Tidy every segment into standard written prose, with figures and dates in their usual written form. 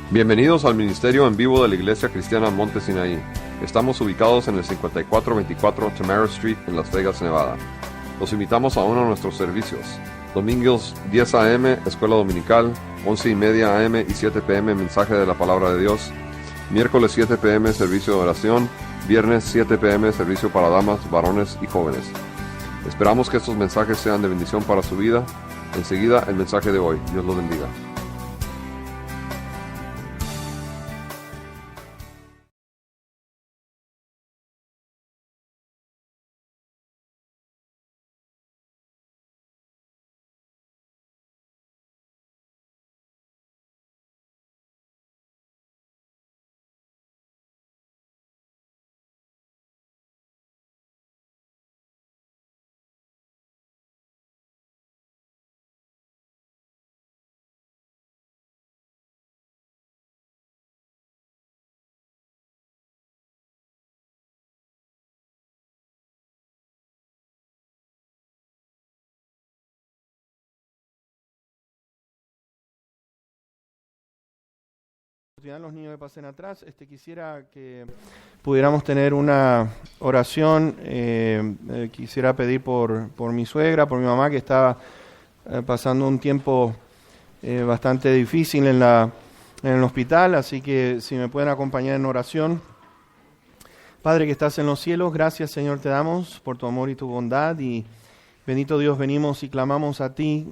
Bienvenidos al Ministerio en Vivo de la Iglesia Cristiana Monte Sinaí. Estamos ubicados en el 5424 Tamara Street en Las Vegas, Nevada. Los invitamos a uno de nuestros servicios. Domingos 10 a.m. Escuela Dominical, 11:30 a.m. y 7 p.m. Mensaje de la Palabra de Dios. Miércoles 7 p.m. Servicio de oración. Viernes 7 p.m. Servicio para damas, varones y jóvenes. Esperamos que estos mensajes sean de bendición para su vida. Enseguida el mensaje de hoy. Dios los bendiga. Los niños que pasen atrás, quisiera que pudiéramos tener una oración. Quisiera pedir por mi suegra, por mi mamá, que está pasando un tiempo bastante difícil en el hospital, así que si me pueden acompañar en oración. Padre que estás en los cielos, gracias Señor te damos por tu amor y tu bondad, y bendito Dios, venimos y clamamos a ti.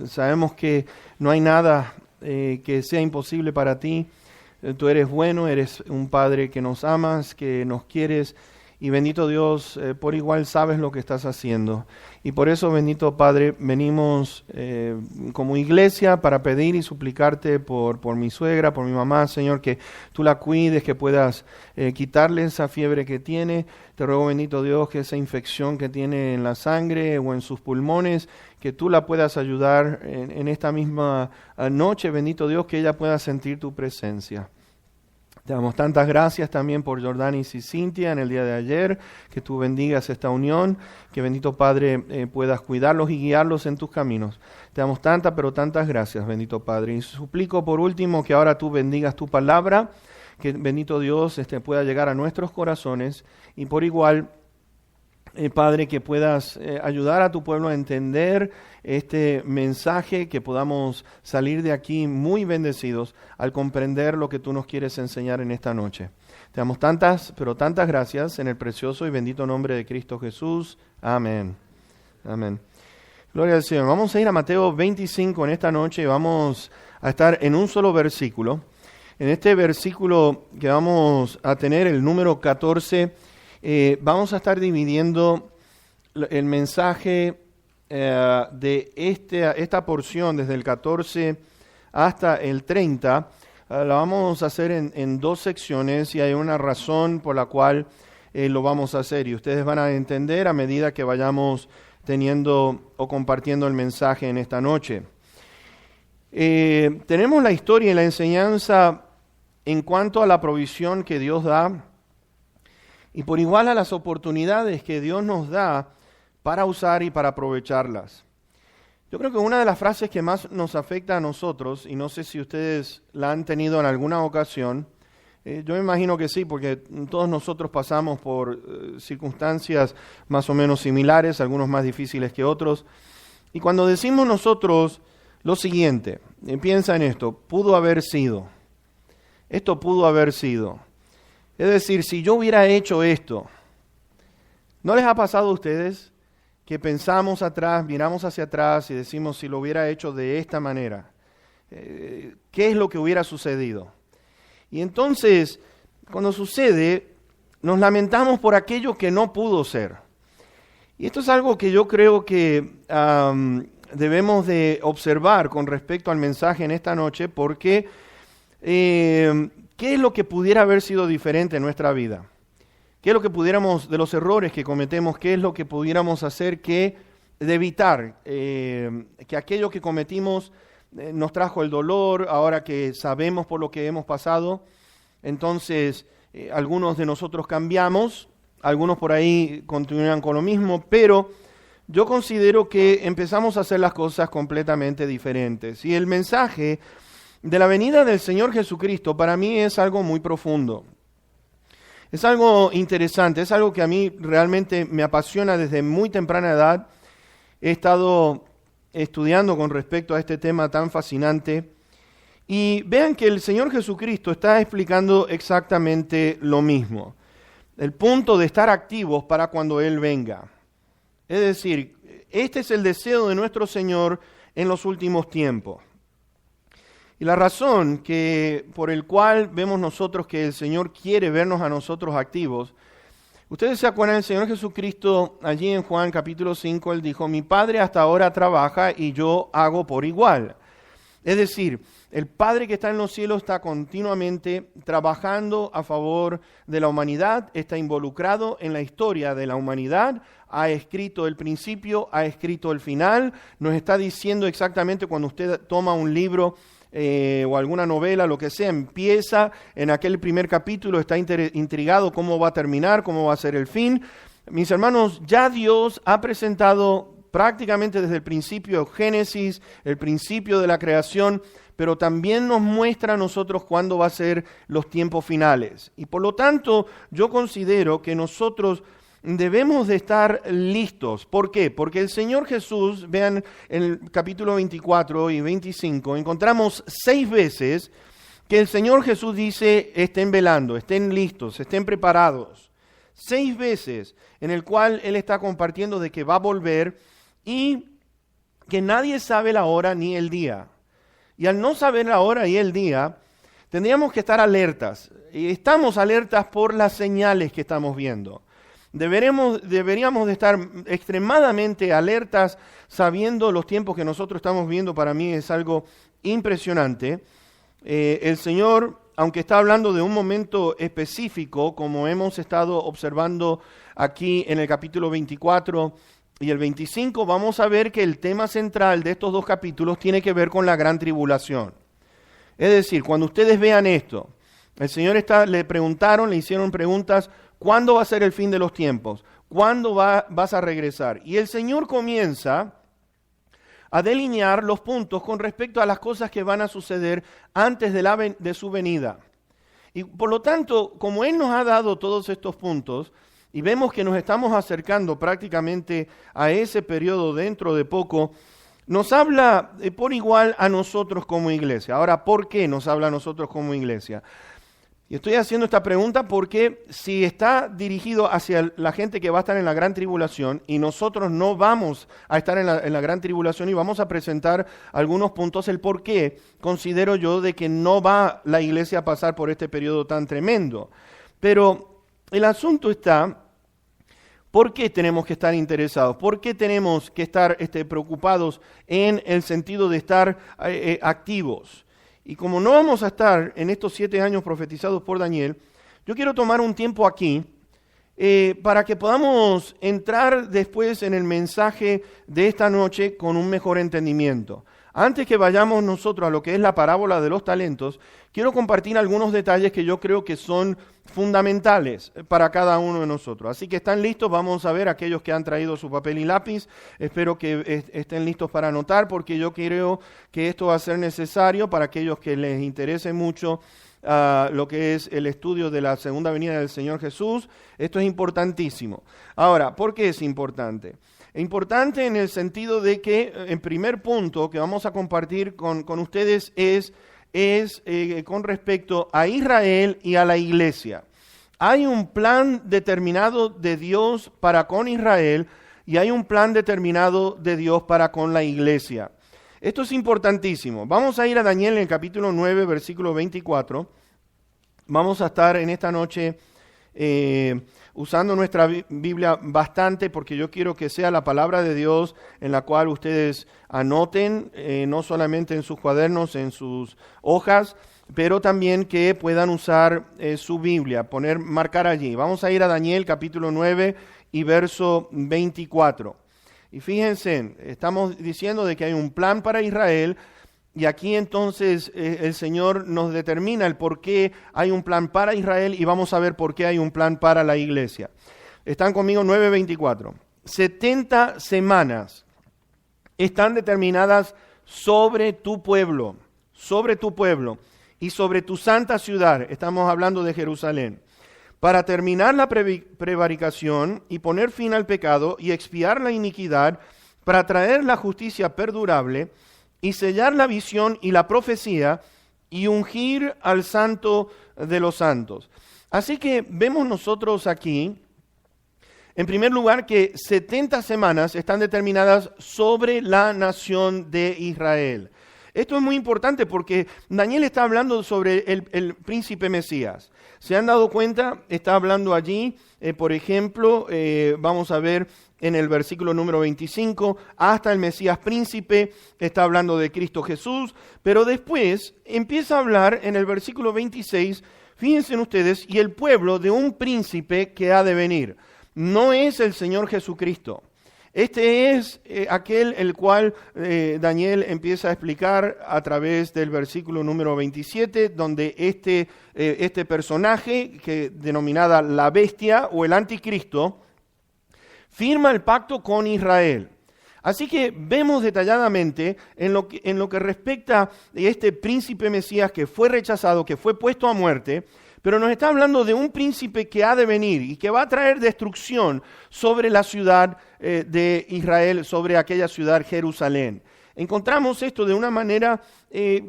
Sabemos que no hay nada que sea imposible para ti. Tú eres bueno, eres un Padre que nos amas, que nos quieres, y bendito Dios, por igual sabes lo que estás haciendo. Y por eso, bendito Padre, venimos como iglesia para pedir y suplicarte por mi suegra, por mi mamá, Señor, que tú la cuides, que puedas quitarle esa fiebre que tiene. Te ruego, bendito Dios, que esa infección que tiene en la sangre o en sus pulmones, que tú la puedas ayudar en esta misma noche, bendito Dios, que ella pueda sentir tu presencia. Te damos tantas gracias también por Jordanis y Cintia en el día de ayer, que tú bendigas esta unión, que bendito Padre puedas cuidarlos y guiarlos en tus caminos. Te damos tantas, pero tantas gracias, bendito Padre. Y suplico por último que ahora tú bendigas tu palabra, que bendito Dios pueda llegar a nuestros corazones, y por igual, Padre, que puedas ayudar a tu pueblo a entender este mensaje, que podamos salir de aquí muy bendecidos al comprender lo que tú nos quieres enseñar en esta noche. Te damos tantas, pero tantas gracias en el precioso y bendito nombre de Cristo Jesús. Amén. Amén. Gloria al Señor. Vamos a ir a Mateo 25 en esta noche y vamos a estar en un solo versículo. En este versículo que vamos a tener, el número 14, vamos a estar dividiendo el mensaje de esta porción desde el 14 hasta el 30. La vamos a hacer en dos secciones, y hay una razón por la cual lo vamos a hacer, y ustedes van a entender a medida que vayamos teniendo o compartiendo el mensaje en esta noche. Tenemos la historia y la enseñanza en cuanto a la provisión que Dios da, y por igual a las oportunidades que Dios nos da para usar y para aprovecharlas. Yo creo que una de las frases que más nos afecta a nosotros, y no sé si ustedes la han tenido en alguna ocasión, yo me imagino que sí, porque todos nosotros pasamos por circunstancias más o menos similares, algunos más difíciles que otros, y cuando decimos nosotros lo siguiente, piensa en esto: pudo haber sido, esto pudo haber sido. Es decir, si yo hubiera hecho esto. ¿No les ha pasado a ustedes que pensamos atrás, miramos hacia atrás y decimos, si lo hubiera hecho de esta manera, ¿qué es lo que hubiera sucedido? Y entonces, cuando sucede, nos lamentamos por aquello que no pudo ser. Y esto es algo que yo creo que debemos de observar con respecto al mensaje en esta noche, porque ¿qué es lo que pudiera haber sido diferente en nuestra vida? ¿Qué es lo que pudiéramos, de los errores que cometemos, qué es lo que pudiéramos hacer de evitar que aquello que cometimos nos trajo el dolor, ahora que sabemos por lo que hemos pasado? Entonces, algunos de nosotros cambiamos, algunos por ahí continúan con lo mismo, pero yo considero que empezamos a hacer las cosas completamente diferentes. Y el mensaje de la venida del Señor Jesucristo para mí es algo muy profundo. Es algo interesante, es algo que a mí realmente me apasiona desde muy temprana edad. He estado estudiando con respecto a este tema tan fascinante. Y vean que el Señor Jesucristo está explicando exactamente lo mismo. El punto de estar activos para cuando Él venga. Es decir, este es el deseo de nuestro Señor en los últimos tiempos. Y la razón por el cual vemos nosotros que el Señor quiere vernos a nosotros activos, ustedes se acuerdan del Señor Jesucristo allí en Juan capítulo 5, Él dijo, mi Padre hasta ahora trabaja y yo hago por igual. Es decir, el Padre que está en los cielos está continuamente trabajando a favor de la humanidad, está involucrado en la historia de la humanidad, ha escrito el principio, ha escrito el final, nos está diciendo exactamente cuando usted toma un libro o alguna novela, lo que sea, empieza en aquel primer capítulo, está intrigado cómo va a terminar, cómo va a ser el fin. Mis hermanos, ya Dios ha presentado prácticamente desde el principio, Génesis, el principio de la creación, pero también nos muestra a nosotros cuándo va a ser los tiempos finales. Y por lo tanto, yo considero que nosotros debemos de estar listos. ¿Por qué? Porque el Señor Jesús, vean en el capítulo 24 y 25, encontramos 6 veces que el Señor Jesús dice, estén velando, estén listos, estén preparados. 6 veces en el cual Él está compartiendo de que va a volver y que nadie sabe la hora ni el día. Y al no saber la hora y el día, tendríamos que estar alertas. Y estamos alertas por las señales que estamos viendo. Deberíamos de estar extremadamente alertas sabiendo los tiempos que nosotros estamos viendo. Para mí es algo impresionante. El Señor, aunque está hablando de un momento específico, como hemos estado observando aquí en el capítulo 24 y el 25, vamos a ver que el tema central de estos 2 capítulos tiene que ver con la gran tribulación. Es decir, cuando ustedes vean esto, el Señor le preguntaron, le hicieron preguntas, ¿cuándo va a ser el fin de los tiempos? ¿Cuándo vas a regresar? Y el Señor comienza a delinear los puntos con respecto a las cosas que van a suceder antes de su venida. Y por lo tanto, como Él nos ha dado todos estos puntos, y vemos que nos estamos acercando prácticamente a ese periodo dentro de poco, nos habla por igual a nosotros como iglesia. Ahora, ¿por qué nos habla a nosotros como iglesia? Y estoy haciendo esta pregunta porque si está dirigido hacia la gente que va a estar en la gran tribulación y nosotros no vamos a estar en la gran tribulación y vamos a presentar algunos puntos, el por qué considero yo de que no va la iglesia a pasar por este periodo tan tremendo. Pero el asunto está, ¿por qué tenemos que estar interesados? ¿Por qué tenemos que estar preocupados en el sentido de estar activos? Y como no vamos a estar en estos 7 años profetizados por Daniel, yo quiero tomar un tiempo aquí para que podamos entrar después en el mensaje de esta noche con un mejor entendimiento. Antes que vayamos nosotros a lo que es la parábola de los talentos, quiero compartir algunos detalles que yo creo que son fundamentales para cada uno de nosotros. Así que están listos, vamos a ver aquellos que han traído su papel y lápiz. Espero que estén listos para anotar porque yo creo que esto va a ser necesario para aquellos que les interese mucho lo que es el estudio de la segunda venida del Señor Jesús. Esto es importantísimo. Ahora, ¿por qué es importante? Importante en el sentido de que el primer punto que vamos a compartir con ustedes es con respecto a Israel y a la iglesia. Hay un plan determinado de Dios para con Israel y hay un plan determinado de Dios para con la iglesia. Esto es importantísimo. Vamos a ir a Daniel en el capítulo 9, versículo 24. Vamos a estar en esta noche usando nuestra Biblia bastante porque yo quiero que sea la palabra de Dios en la cual ustedes anoten, no solamente en sus cuadernos, en sus hojas, pero también que puedan usar su Biblia, marcar allí. Vamos a ir a Daniel capítulo 9 y verso 24. Y fíjense, estamos diciendo de que hay un plan para Israel. Y aquí entonces el Señor nos determina el por qué hay un plan para Israel y vamos a ver por qué hay un plan para la iglesia. Están conmigo 9:24. 70 semanas están determinadas sobre tu pueblo, sobre tu pueblo y sobre tu santa ciudad, estamos hablando de Jerusalén, para terminar la prevaricación y poner fin al pecado y expiar la iniquidad, para traer la justicia perdurable y sellar la visión y la profecía y ungir al santo de los santos. Así que vemos nosotros aquí, en primer lugar, que 70 semanas están determinadas sobre la nación de Israel. Esto es muy importante porque Daniel está hablando sobre el príncipe Mesías. ¿Se han dado cuenta? Está hablando allí, por ejemplo, vamos a ver en el versículo número 25, hasta el Mesías príncipe, está hablando de Cristo Jesús, pero después empieza a hablar en el versículo 26, fíjense ustedes, y el pueblo de un príncipe que ha de venir. No es el Señor Jesucristo. Este es aquel el cual Daniel empieza a explicar a través del versículo número 27, donde este personaje, que denominada la bestia o el anticristo, firma el pacto con Israel. Así que vemos detalladamente en lo que respecta a este príncipe Mesías que fue rechazado, que fue puesto a muerte, pero nos está hablando de un príncipe que ha de venir y que va a traer destrucción sobre la ciudad de Israel, sobre aquella ciudad Jerusalén. Encontramos esto de una manera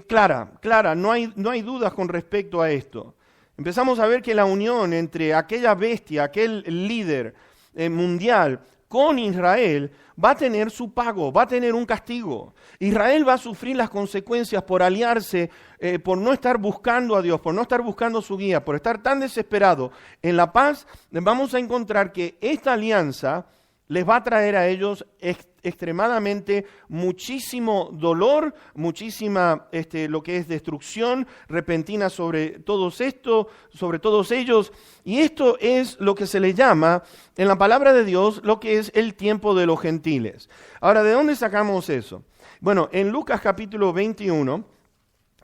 clara, no hay dudas con respecto a esto. Empezamos a ver que la unión entre aquella bestia, aquel líder mundial con Israel va a tener su pago, va a tener un castigo. Israel va a sufrir las consecuencias por aliarse, por no estar buscando a Dios, por no estar buscando su guía, por estar tan desesperado en la paz. Vamos a encontrar que esta alianza les va a traer a ellos extremadamente muchísimo dolor, muchísima lo que es destrucción repentina sobre todos ellos. Y esto es lo que se le llama en la palabra de Dios lo que es el tiempo de los gentiles. Ahora, ¿de dónde sacamos eso? Bueno, en Lucas capítulo 21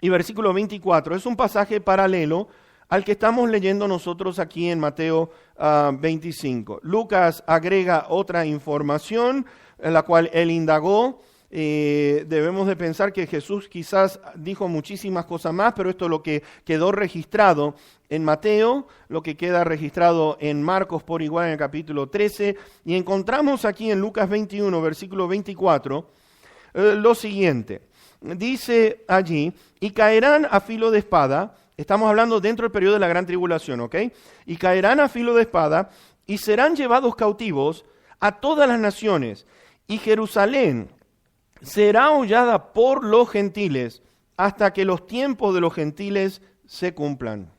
y versículo 24 es un pasaje paralelo al que estamos leyendo nosotros aquí en Mateo 25. Lucas agrega otra información en la cual él indagó. Debemos de pensar que Jesús quizás dijo muchísimas cosas más, pero esto es lo que quedó registrado en Mateo, lo que queda registrado en Marcos por igual en el capítulo 13, y encontramos aquí en Lucas 21, versículo 24, lo siguiente. Dice allí, y caerán a filo de espada. Estamos hablando dentro del periodo de la gran tribulación, ¿ok? Y caerán a filo de espada y serán llevados cautivos a todas las naciones. Y Jerusalén será hollada por los gentiles hasta que los tiempos de los gentiles se cumplan.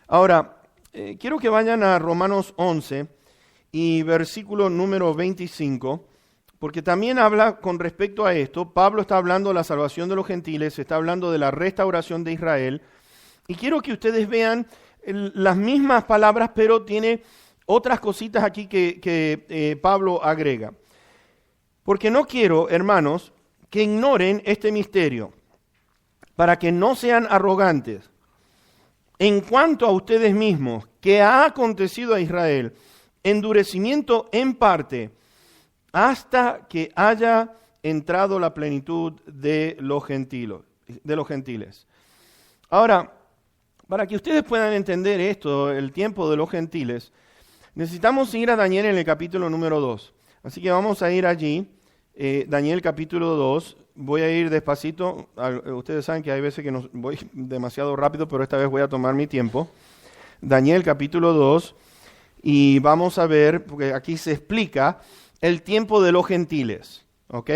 Ahora, quiero que vayan a Romanos 11 y versículo número 25. Porque también habla con respecto a esto. Pablo está hablando de la salvación de los gentiles, está hablando de la restauración de Israel. Y quiero que ustedes vean las mismas palabras, pero tiene otras cositas aquí que Pablo agrega. Porque no quiero, hermanos, que ignoren este misterio, para que no sean arrogantes. En cuanto a ustedes mismos, que ha acontecido a Israel, endurecimiento en parte, hasta que haya entrado la plenitud de los gentiles. Ahora, para que ustedes puedan entender esto, el tiempo de los gentiles, necesitamos ir a Daniel en el capítulo número 2. Así que vamos a ir allí, Daniel capítulo 2. Voy a ir despacito. Ustedes saben que hay veces que no voy demasiado rápido, pero esta vez voy a tomar mi tiempo. Daniel capítulo 2, y vamos a ver, porque aquí se explica el tiempo de los gentiles, ¿ok?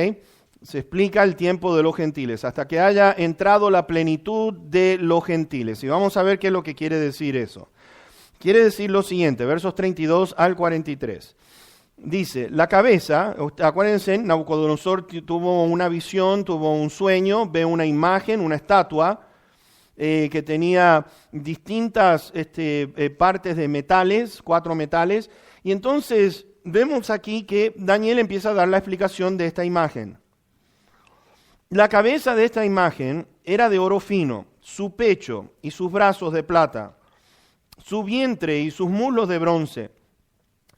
Se explica el tiempo de los gentiles, hasta que haya entrado la plenitud de los gentiles. Y vamos a ver qué es lo que quiere decir eso. Quiere decir lo siguiente, versos 32 al 43. Dice, la cabeza, acuérdense, Nabucodonosor tuvo una visión, tuvo un sueño, ve una imagen, una estatua, que tenía distintas partes de metales, 4 metales, y entonces vemos aquí que Daniel empieza a dar la explicación de esta imagen. La cabeza de esta imagen era de oro fino, su pecho y sus brazos de plata, su vientre y sus muslos de bronce,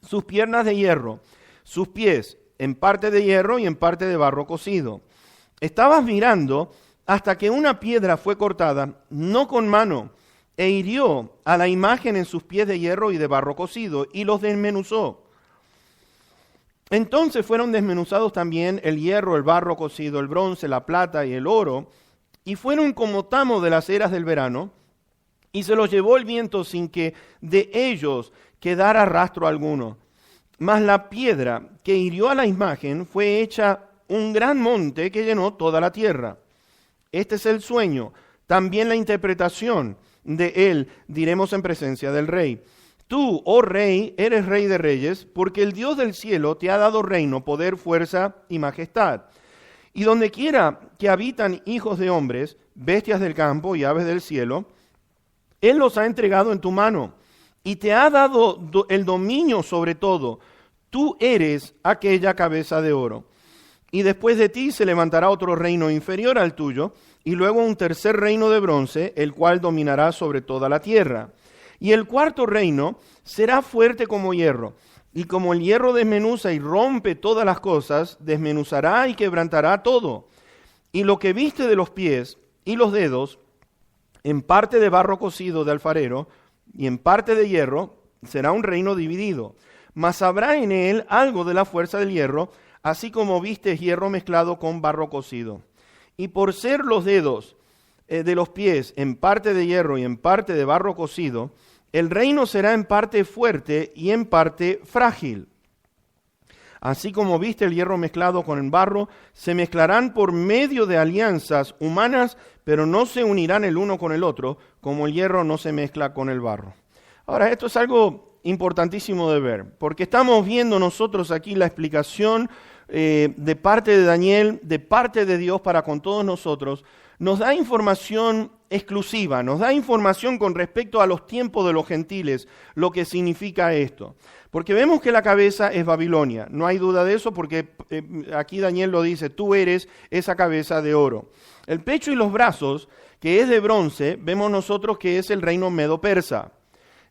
sus piernas de hierro, sus pies en parte de hierro y en parte de barro cocido. Estabas mirando hasta que una piedra fue cortada, no con mano, e hirió a la imagen en sus pies de hierro y de barro cocido, y los desmenuzó. Entonces fueron desmenuzados también el hierro, el barro cocido, el bronce, la plata y el oro, y fueron como tamo de las eras del verano, y se los llevó el viento sin que de ellos quedara rastro alguno. Mas la piedra que hirió a la imagen fue hecha un gran monte que llenó toda la tierra. Este es el sueño, también la interpretación de él diremos en presencia del rey. Tú, oh rey, eres rey de reyes, porque el Dios del cielo te ha dado reino, poder, fuerza y majestad. Y donde quiera que habitan hijos de hombres, bestias del campo y aves del cielo, Él los ha entregado en tu mano y te ha dado el dominio sobre todo. Tú eres aquella cabeza de oro. Y después de ti se levantará otro reino inferior al tuyo, y luego un tercer reino de bronce, el cual dominará sobre toda la tierra. Y el cuarto reino será fuerte como hierro, y como el hierro desmenuza y rompe todas las cosas, desmenuzará y quebrantará todo. Y lo que viste de los pies y los dedos, en parte de barro cocido de alfarero, y en parte de hierro, será un reino dividido. Mas habrá en él algo de la fuerza del hierro, así como viste hierro mezclado con barro cocido. Y por ser los dedos de los pies en parte de hierro y en parte de barro cocido, el reino será en parte fuerte y en parte frágil. Así como viste el hierro mezclado con el barro, se mezclarán por medio de alianzas humanas, pero no se unirán el uno con el otro, como el hierro no se mezcla con el barro. Ahora, esto es algo importantísimo de ver, porque estamos viendo nosotros aquí la explicación de parte de Daniel, de parte de Dios para con todos nosotros. Nos da información exclusiva, nos da información con respecto a los tiempos de los gentiles, lo que significa esto. Porque vemos que la cabeza es Babilonia, no hay duda de eso porque aquí Daniel lo dice, tú eres esa cabeza de oro. El pecho y los brazos, que es de bronce, vemos nosotros que es el reino medo-persa.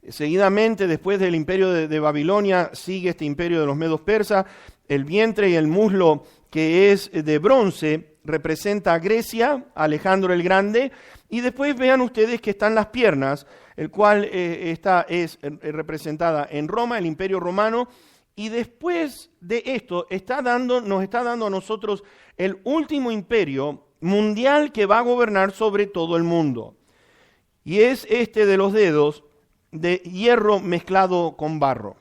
Seguidamente, después del imperio de Babilonia, sigue este imperio de los medos persas. El vientre y el muslo, que es de bronce, representa a Grecia, a Alejandro el Grande. Y después vean ustedes que están las piernas, el cual es representada en Roma, el imperio romano. Y después de esto nos está dando a nosotros el último imperio mundial que va a gobernar sobre todo el mundo. Y es este de los dedos, de hierro mezclado con barro.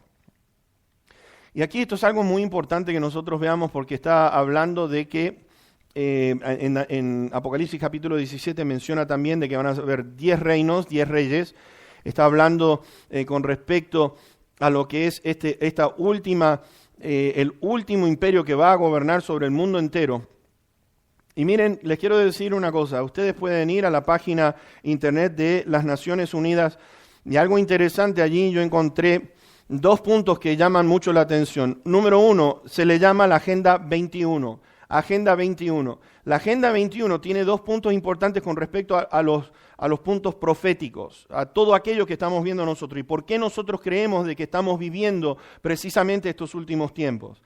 Y aquí esto es algo muy importante que nosotros veamos porque está hablando de que en Apocalipsis capítulo 17 menciona también de que van a haber 10 reinos, 10 reyes. Está hablando con respecto a lo que es el último imperio que va a gobernar sobre el mundo entero. Y miren, les quiero decir una cosa, ustedes pueden ir a la página internet de las Naciones Unidas. Y algo interesante allí, yo encontré 2 puntos que llaman mucho la atención. Número 1, se le llama la Agenda 21. Agenda 21. La Agenda 21 tiene 2 puntos importantes con respecto a los puntos proféticos, a todo aquello que estamos viendo nosotros. ¿Y por qué nosotros creemos de que estamos viviendo precisamente estos últimos tiempos?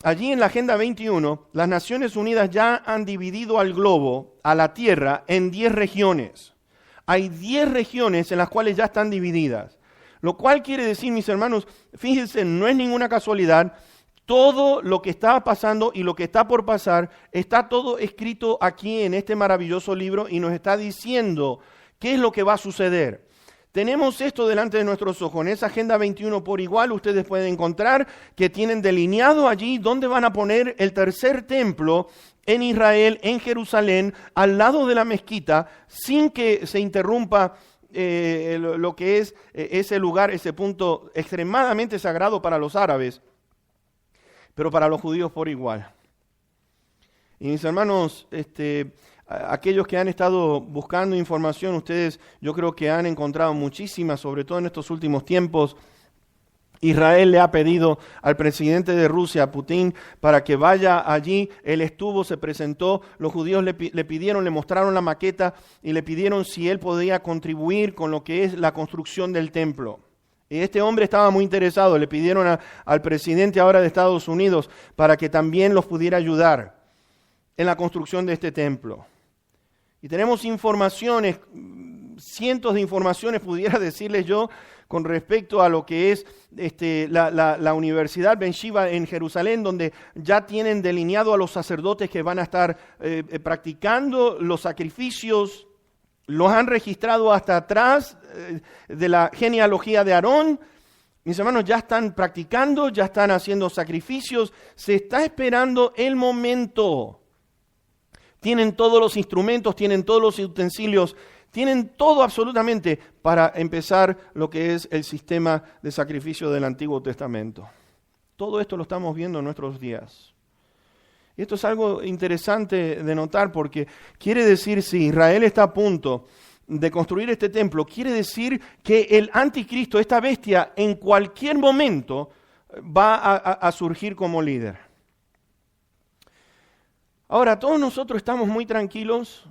Allí en la Agenda 21, las Naciones Unidas ya han dividido al globo, a la Tierra, en 10 regiones. Hay 10 regiones en las cuales ya están divididas. Lo cual quiere decir, mis hermanos, fíjense, no es ninguna casualidad. Todo lo que está pasando y lo que está por pasar, está todo escrito aquí en este maravilloso libro y nos está diciendo qué es lo que va a suceder. Tenemos esto delante de nuestros ojos. En esa Agenda 21 por igual ustedes pueden encontrar que tienen delineado allí dónde van a poner el tercer templo en Israel, en Jerusalén, al lado de la mezquita, sin que se interrumpa lo que es ese lugar, ese punto extremadamente sagrado para los árabes, pero para los judíos por igual. Y mis hermanos, aquellos que han estado buscando información, ustedes yo creo que han encontrado muchísimas, sobre todo en estos últimos tiempos. Israel le ha pedido al presidente de Rusia, a Putin, para que vaya allí. Él estuvo, se presentó, los judíos le pidieron, le mostraron la maqueta y le pidieron si él podía contribuir con lo que es la construcción del templo. Y este hombre estaba muy interesado, le pidieron al presidente ahora de Estados Unidos para que también los pudiera ayudar en la construcción de este templo. Y tenemos informaciones, cientos de informaciones, pudiera decirles yo, con respecto a lo que es la Universidad Ben Shiva en Jerusalén, donde ya tienen delineado a los sacerdotes que van a estar practicando los sacrificios. Los han registrado hasta atrás de la genealogía de Aarón. Mis hermanos, ya están practicando, ya están haciendo sacrificios. Se está esperando el momento. Tienen todos los instrumentos, tienen todos los utensilios, tienen todo absolutamente para empezar lo que es el sistema de sacrificio del Antiguo Testamento. Todo esto lo estamos viendo en nuestros días. Y esto es algo interesante de notar porque quiere decir, si Israel está a punto de construir este templo, quiere decir que el anticristo, esta bestia, en cualquier momento va a surgir como líder. Ahora, todos nosotros estamos muy tranquilos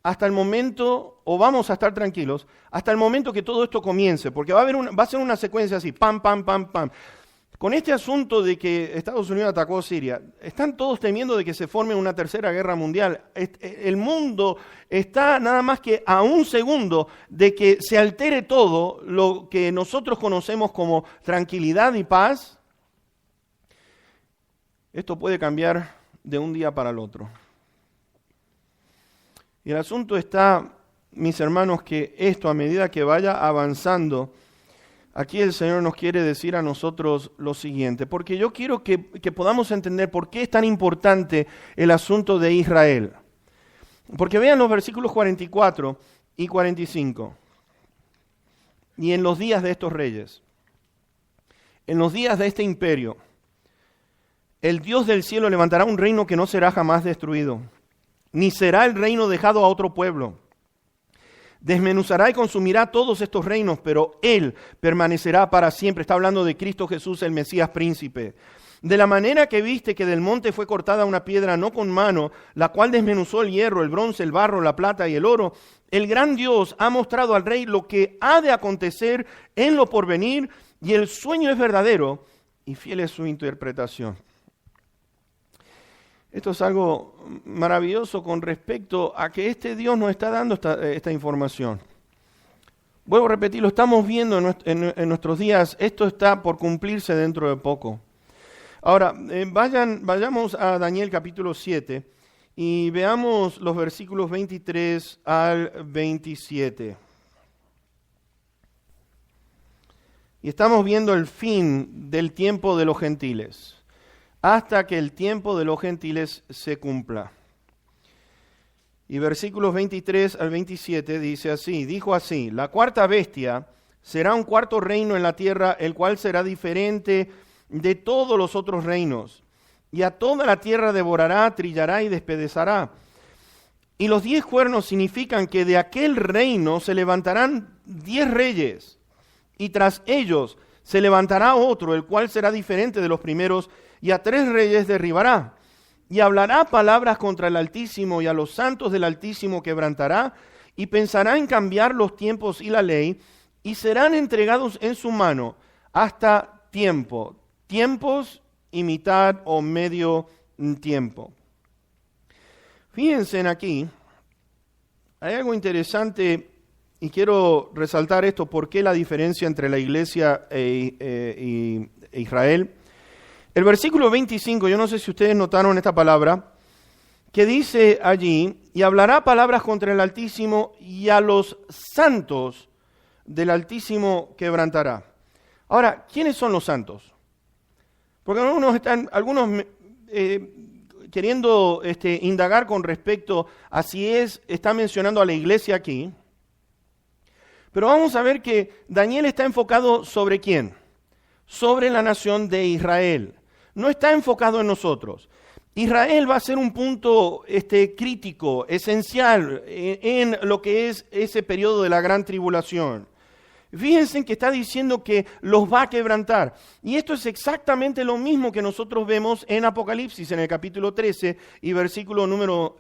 hasta el momento, o vamos a estar tranquilos, hasta el momento que todo esto comience, porque va a ser una secuencia así, pam, pam, pam, pam. Con este asunto de que Estados Unidos atacó Siria, están todos temiendo de que se forme una tercera guerra mundial. El mundo está nada más que a un segundo de que se altere todo lo que nosotros conocemos como tranquilidad y paz. Esto puede cambiar de un día para el otro. Y el asunto está, mis hermanos, que esto a medida que vaya avanzando, aquí el Señor nos quiere decir a nosotros lo siguiente, porque yo quiero que podamos entender por qué es tan importante el asunto de Israel. Porque vean los versículos 44 y 45. Y en los días de estos reyes, en los días de este imperio, el Dios del cielo levantará un reino que no será jamás destruido, ni será el reino dejado a otro pueblo. Desmenuzará y consumirá todos estos reinos, pero Él permanecerá para siempre. Está hablando de Cristo Jesús, el Mesías príncipe. De la manera que viste que del monte fue cortada una piedra no con mano, la cual desmenuzó el hierro, el bronce, el barro, la plata y el oro, el gran Dios ha mostrado al rey lo que ha de acontecer en lo porvenir, y el sueño es verdadero y fiel es su interpretación. Esto es algo maravilloso con respecto a que este Dios nos está dando esta información. Vuelvo a repetir, lo estamos viendo en nuestros días. Esto está por cumplirse dentro de poco. Ahora, vayamos a Daniel capítulo 7 y veamos los versículos 23 al 27. Y estamos viendo el fin del tiempo de los gentiles, hasta que el tiempo de los gentiles se cumpla. Y versículos 23 al 27 dice así, dijo así, la cuarta bestia será un cuarto reino en la tierra, el cual será diferente de todos los otros reinos, y a toda la tierra devorará, trillará y despedazará. Y los 10 cuernos significan que de aquel reino se levantarán 10 reyes, y tras ellos se levantará otro, el cual será diferente de los primeros, y a 3 reyes derribará, y hablará palabras contra el Altísimo, y a los santos del Altísimo quebrantará, y pensará en cambiar los tiempos y la ley, y serán entregados en su mano hasta tiempos y mitad o medio tiempo. Fíjense aquí, hay algo interesante, y quiero resaltar esto, ¿por qué la diferencia entre la iglesia e Israel? El versículo 25, yo no sé si ustedes notaron esta palabra, que dice allí, y hablará palabras contra el Altísimo, y a los santos del Altísimo quebrantará. Ahora, ¿quiénes son los santos? Porque algunos queriendo indagar con respecto a si está mencionando a la iglesia aquí, pero vamos a ver que Daniel está enfocado ¿sobre quién? Sobre la nación de Israel. No está enfocado en nosotros. Israel va a ser un punto crítico, esencial en lo que es ese periodo de la gran tribulación. Fíjense que está diciendo que los va a quebrantar. Y esto es exactamente lo mismo que nosotros vemos en Apocalipsis, en el capítulo 13 y versículo número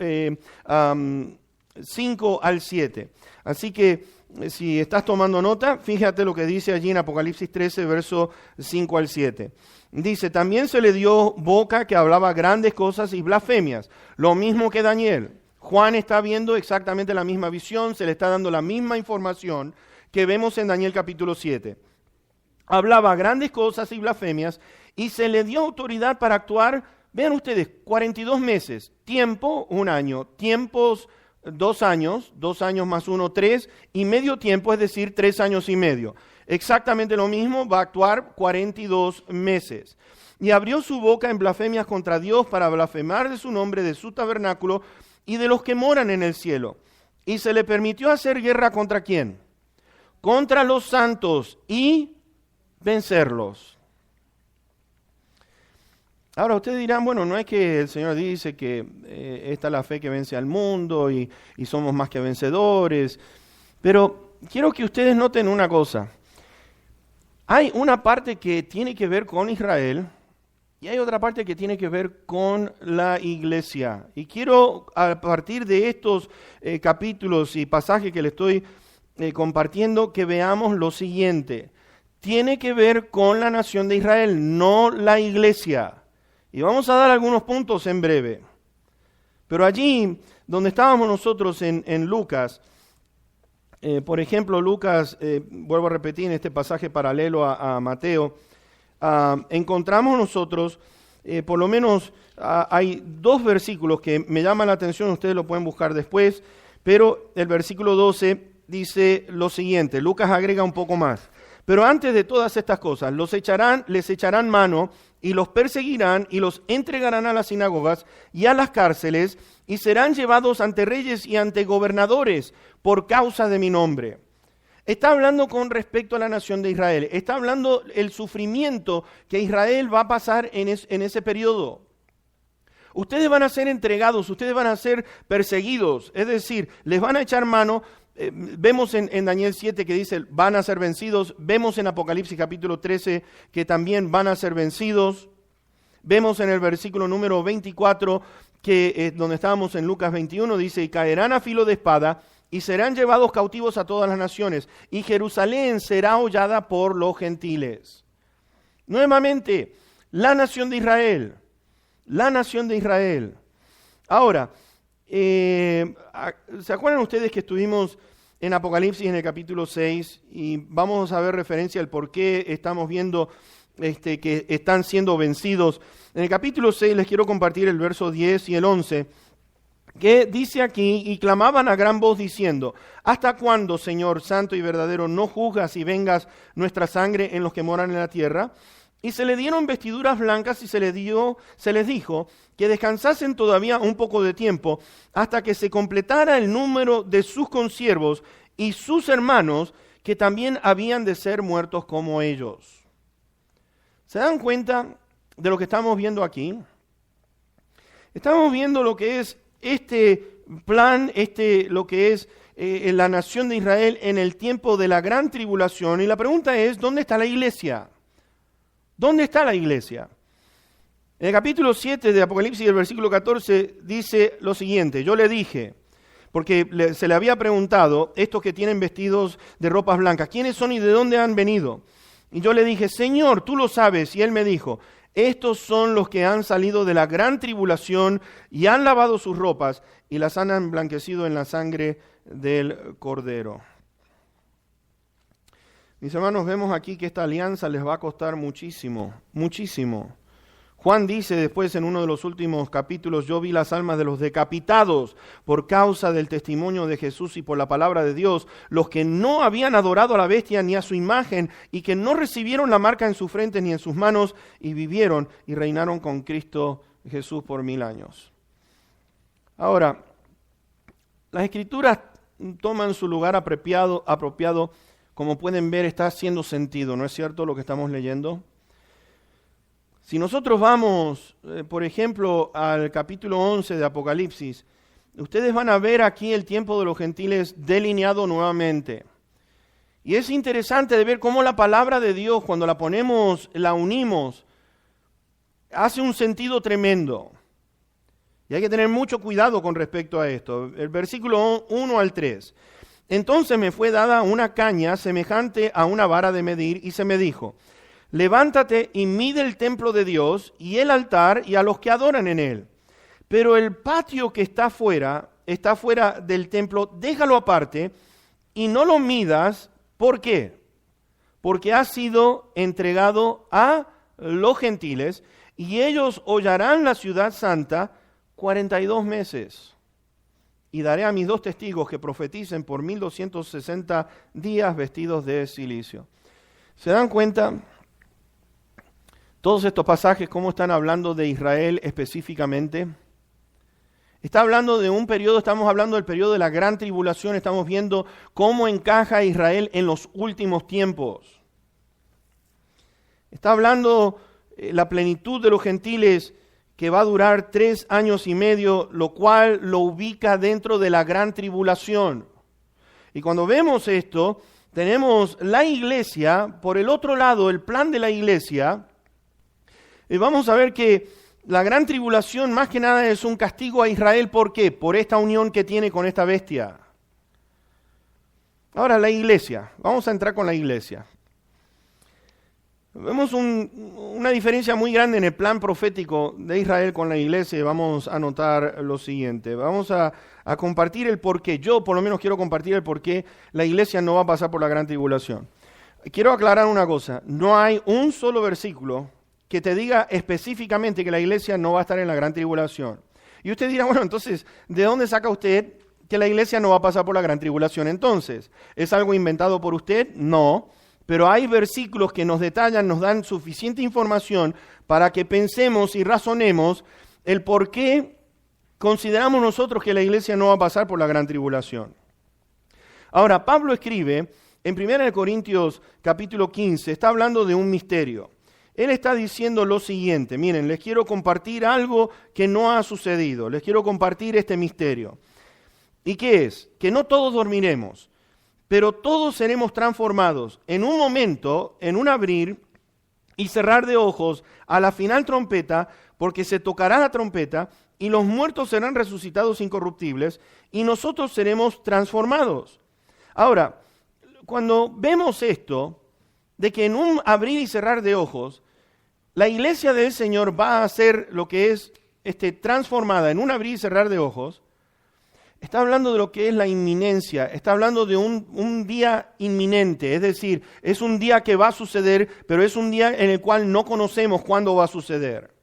5 al 7. Así que si estás tomando nota, fíjate lo que dice allí en Apocalipsis 13, verso 5 al 7. Dice, también se le dio boca que hablaba grandes cosas y blasfemias, lo mismo que Daniel. Juan está viendo exactamente la misma visión, se le está dando la misma información que vemos en Daniel capítulo 7. Hablaba grandes cosas y blasfemias y se le dio autoridad para actuar, vean ustedes, 42 meses, tiempo, 1 año, tiempos, 2 años, 2 años más 1, 3, y medio tiempo, es decir, 3 años y medio. Exactamente lo mismo, va a actuar 42 meses. Y abrió su boca en blasfemias contra Dios para blasfemar de su nombre, de su tabernáculo y de los que moran en el cielo. Y se le permitió hacer guerra ¿contra quién? Contra los santos y vencerlos. Ahora ustedes dirán, bueno, no es que el Señor dice que esta es la fe que vence al mundo y somos más que vencedores, pero quiero que ustedes noten una cosa. Hay una parte que tiene que ver con Israel y hay otra parte que tiene que ver con la iglesia. Y quiero, a partir de estos capítulos y pasajes que les estoy compartiendo, que veamos lo siguiente. Tiene que ver con la nación de Israel, no la iglesia. Y vamos a dar algunos puntos en breve. Pero allí, donde estábamos nosotros en Lucas, por ejemplo, Lucas, vuelvo a repetir en este pasaje paralelo a Mateo, encontramos nosotros, por lo menos hay 2 versículos que me llaman la atención, ustedes lo pueden buscar después, pero el versículo 12 dice lo siguiente, Lucas agrega un poco más. Pero antes de todas estas cosas, les echarán mano y los perseguirán y los entregarán a las sinagogas y a las cárceles y serán llevados ante reyes y ante gobernadores por causa de mi nombre. Está hablando con respecto a la nación de Israel. Está hablando el sufrimiento que Israel va a pasar en ese periodo. Ustedes van a ser entregados, ustedes van a ser perseguidos, es decir, les van a echar mano. Vemos en Daniel 7 que dice van a ser vencidos, vemos en Apocalipsis capítulo 13 que también van a ser vencidos, vemos en el versículo número 24 que donde estábamos en Lucas 21 dice y caerán a filo de espada y serán llevados cautivos a todas las naciones y Jerusalén será hollada por los gentiles. Nuevamente, la nación de Israel, la nación de Israel. Ahora, ¿se acuerdan ustedes que estuvimos en Apocalipsis en el capítulo 6 y vamos a ver referencia al por qué estamos viendo que están siendo vencidos? En el capítulo 6 les quiero compartir el verso 10 y el 11 que dice aquí, y clamaban a gran voz diciendo, ¿hasta cuándo, Señor santo y verdadero, no juzgas y vengas nuestra sangre en los que moran en la tierra? Y se le dieron vestiduras blancas y se les dijo que descansasen todavía un poco de tiempo hasta que se completara el número de sus consiervos y sus hermanos que también habían de ser muertos como ellos. ¿Se dan cuenta de lo que estamos viendo aquí? Estamos viendo lo que es este plan, lo que es la nación de Israel en el tiempo de la gran tribulación. Y la pregunta es, ¿dónde está la iglesia? ¿Dónde está la iglesia? En el capítulo 7 de Apocalipsis, el versículo 14, dice lo siguiente. Yo le dije, porque se le había preguntado, estos que tienen vestidos de ropas blancas, ¿quiénes son y de dónde han venido? Y yo le dije, Señor, tú lo sabes. Y él me dijo, estos son los que han salido de la gran tribulación y han lavado sus ropas y las han emblanquecido en la sangre del Cordero. Mis hermanos, vemos aquí que esta alianza les va a costar muchísimo, muchísimo. Juan dice después en uno de los últimos capítulos, yo vi las almas de los decapitados por causa del testimonio de Jesús y por la palabra de Dios, los que no habían adorado a la bestia ni a su imagen y que no recibieron la marca en su frente ni en sus manos y vivieron y reinaron con Cristo Jesús por 1000 años. Ahora, las Escrituras toman su lugar apropiado, como pueden ver está haciendo sentido, ¿no es cierto lo que estamos leyendo? Si nosotros vamos, por ejemplo, al capítulo 11 de Apocalipsis, ustedes van a ver aquí el tiempo de los gentiles delineado nuevamente. Y es interesante de ver cómo la palabra de Dios, cuando la ponemos, la unimos, hace un sentido tremendo. Y hay que tener mucho cuidado con respecto a esto. El versículo 1 al 3. Entonces me fue dada una caña semejante a una vara de medir y se me dijo, levántate y mide el templo de Dios y el altar y a los que adoran en él. Pero el patio que está afuera, está fuera del templo, déjalo aparte y no lo midas. ¿Por qué? Porque ha sido entregado a los gentiles y ellos hollarán la ciudad santa 42 meses. Y daré a mis 2 testigos que profeticen por 1260 días vestidos de cilicio. ¿Se dan cuenta? Todos estos pasajes, ¿cómo están hablando de Israel específicamente? Está hablando de un periodo, estamos hablando del periodo de la gran tribulación, estamos viendo cómo encaja Israel en los últimos tiempos. Está hablando la plenitud de los gentiles que va a durar 3 años y medio, lo cual lo ubica dentro de la gran tribulación. Y cuando vemos esto, tenemos la iglesia, por el otro lado, el plan de la iglesia, y vamos a ver que la gran tribulación más que nada es un castigo a Israel. ¿Por qué? Por esta unión que tiene con esta bestia. Ahora la iglesia, vamos a entrar con la iglesia. Vemos una diferencia muy grande en el plan profético de Israel con la iglesia y vamos a notar lo siguiente. Vamos a compartir el por qué. Yo por lo menos quiero compartir el por qué la iglesia no va a pasar por la gran tribulación. Quiero aclarar una cosa. No hay un solo versículo que te diga específicamente que la iglesia no va a estar en la gran tribulación. Y usted dirá, bueno, entonces, ¿de dónde saca usted que la iglesia no va a pasar por la gran tribulación? Entonces, ¿es algo inventado por usted? No. Pero hay versículos que nos detallan, nos dan suficiente información para que pensemos y razonemos el por qué consideramos nosotros que la iglesia no va a pasar por la gran tribulación. Ahora, Pablo escribe en 1 Corintios capítulo 15, está hablando de un misterio. Él está diciendo lo siguiente, miren, les quiero compartir algo que no ha sucedido, les quiero compartir este misterio. ¿Y qué es? Que no todos dormiremos, pero todos seremos transformados en un momento, en un abrir y cerrar de ojos, a la final trompeta, porque se tocará la trompeta y los muertos serán resucitados incorruptibles y nosotros seremos transformados. Ahora, cuando vemos esto, de que en un abrir y cerrar de ojos, la iglesia del Señor va a ser lo que es transformada en un abrir y cerrar de ojos, está hablando de lo que es la inminencia, está hablando de un día inminente, es decir, es un día que va a suceder, pero es un día en el cual no conocemos cuándo va a suceder.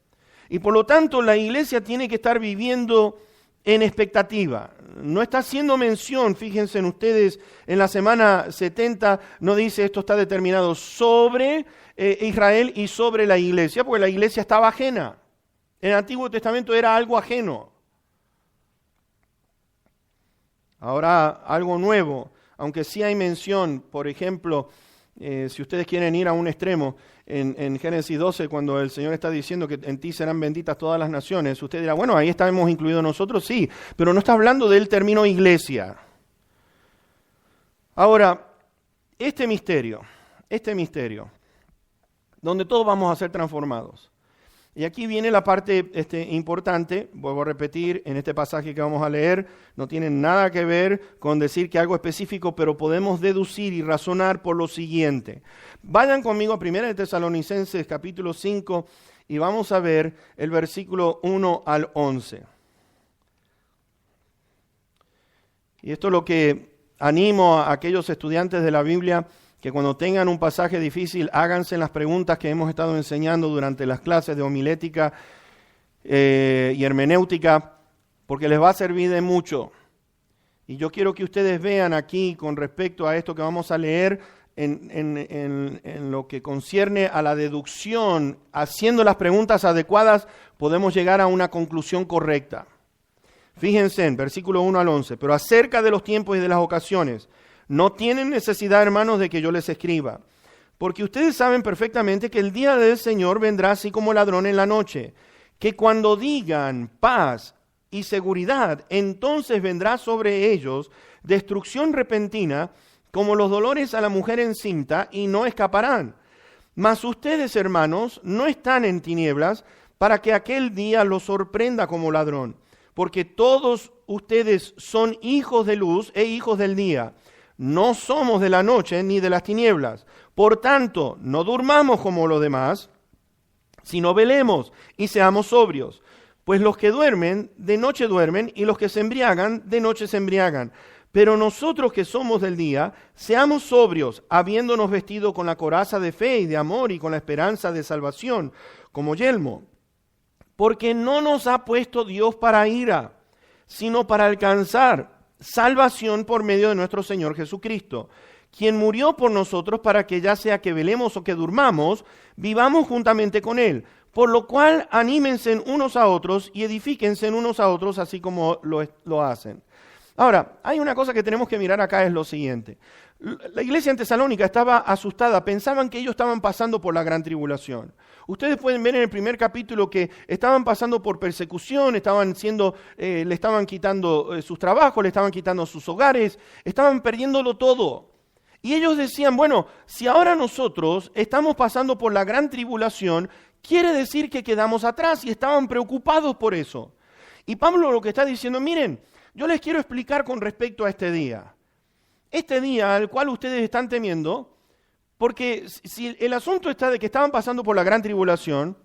Y por lo tanto la iglesia tiene que estar viviendo en expectativa. No está haciendo mención, fíjense en ustedes, en la semana 70 no dice esto está determinado sobre Israel y sobre la iglesia, porque la iglesia estaba ajena. En el Antiguo Testamento era algo ajeno. Ahora algo nuevo, aunque sí hay mención, por ejemplo, si ustedes quieren ir a un extremo, en Génesis 12, cuando el Señor está diciendo que en ti serán benditas todas las naciones, usted dirá, bueno, ahí estamos incluidos nosotros, sí, pero no está hablando del término iglesia. Ahora, este misterio, donde todos vamos a ser transformados. Y aquí viene la parte importante, vuelvo a repetir, en este pasaje que vamos a leer, no tiene nada que ver con decir que algo específico, pero podemos deducir y razonar por lo siguiente. Vayan conmigo a 1 Tesalonicenses capítulo 5 y vamos a ver el versículo 1 al 11. Y esto es lo que animo a aquellos estudiantes de la Biblia, que cuando tengan un pasaje difícil, háganse las preguntas que hemos estado enseñando durante las clases de homilética y hermenéutica, porque les va a servir de mucho. Y yo quiero que ustedes vean aquí, con respecto a esto que vamos a leer, en lo que concierne a la deducción, haciendo las preguntas adecuadas, podemos llegar a una conclusión correcta. Fíjense en versículo 1 al 11, pero acerca de los tiempos y de las ocasiones, no tienen necesidad, hermanos, de que yo les escriba, porque ustedes saben perfectamente que el día del Señor vendrá así como ladrón en la noche, que cuando digan paz y seguridad, entonces vendrá sobre ellos destrucción repentina, como los dolores a la mujer encinta, y no escaparán. Mas ustedes, hermanos, no están en tinieblas, para que aquel día los sorprenda como ladrón, porque todos ustedes son hijos de luz e hijos del día. No somos de la noche ni de las tinieblas. Por tanto, no durmamos como los demás, sino velemos y seamos sobrios. Pues los que duermen, de noche duermen, y los que se embriagan, de noche se embriagan. Pero nosotros que somos del día, seamos sobrios, habiéndonos vestido con la coraza de fe y de amor y con la esperanza de salvación, como yelmo. Porque no nos ha puesto Dios para ira, sino para alcanzar salvación por medio de nuestro Señor Jesucristo, quien murió por nosotros para que ya sea que velemos o que durmamos, vivamos juntamente con Él. Por lo cual anímense unos a otros y edifíquense unos a otros así como lo hacen. Ahora, hay una cosa que tenemos que mirar acá, es lo siguiente. La iglesia en Tesalónica estaba asustada, pensaban que ellos estaban pasando por la gran tribulación. Ustedes pueden ver en el primer capítulo que estaban pasando por persecución, le estaban quitando sus trabajos, le estaban quitando sus hogares, estaban perdiéndolo todo. Y ellos decían, bueno, si ahora nosotros estamos pasando por la gran tribulación, quiere decir que quedamos atrás, y estaban preocupados por eso. Y Pablo lo que está diciendo, miren, yo les quiero explicar con respecto a este día. Este día al cual ustedes están temiendo, porque si el asunto está de que estaban pasando por la gran tribulación,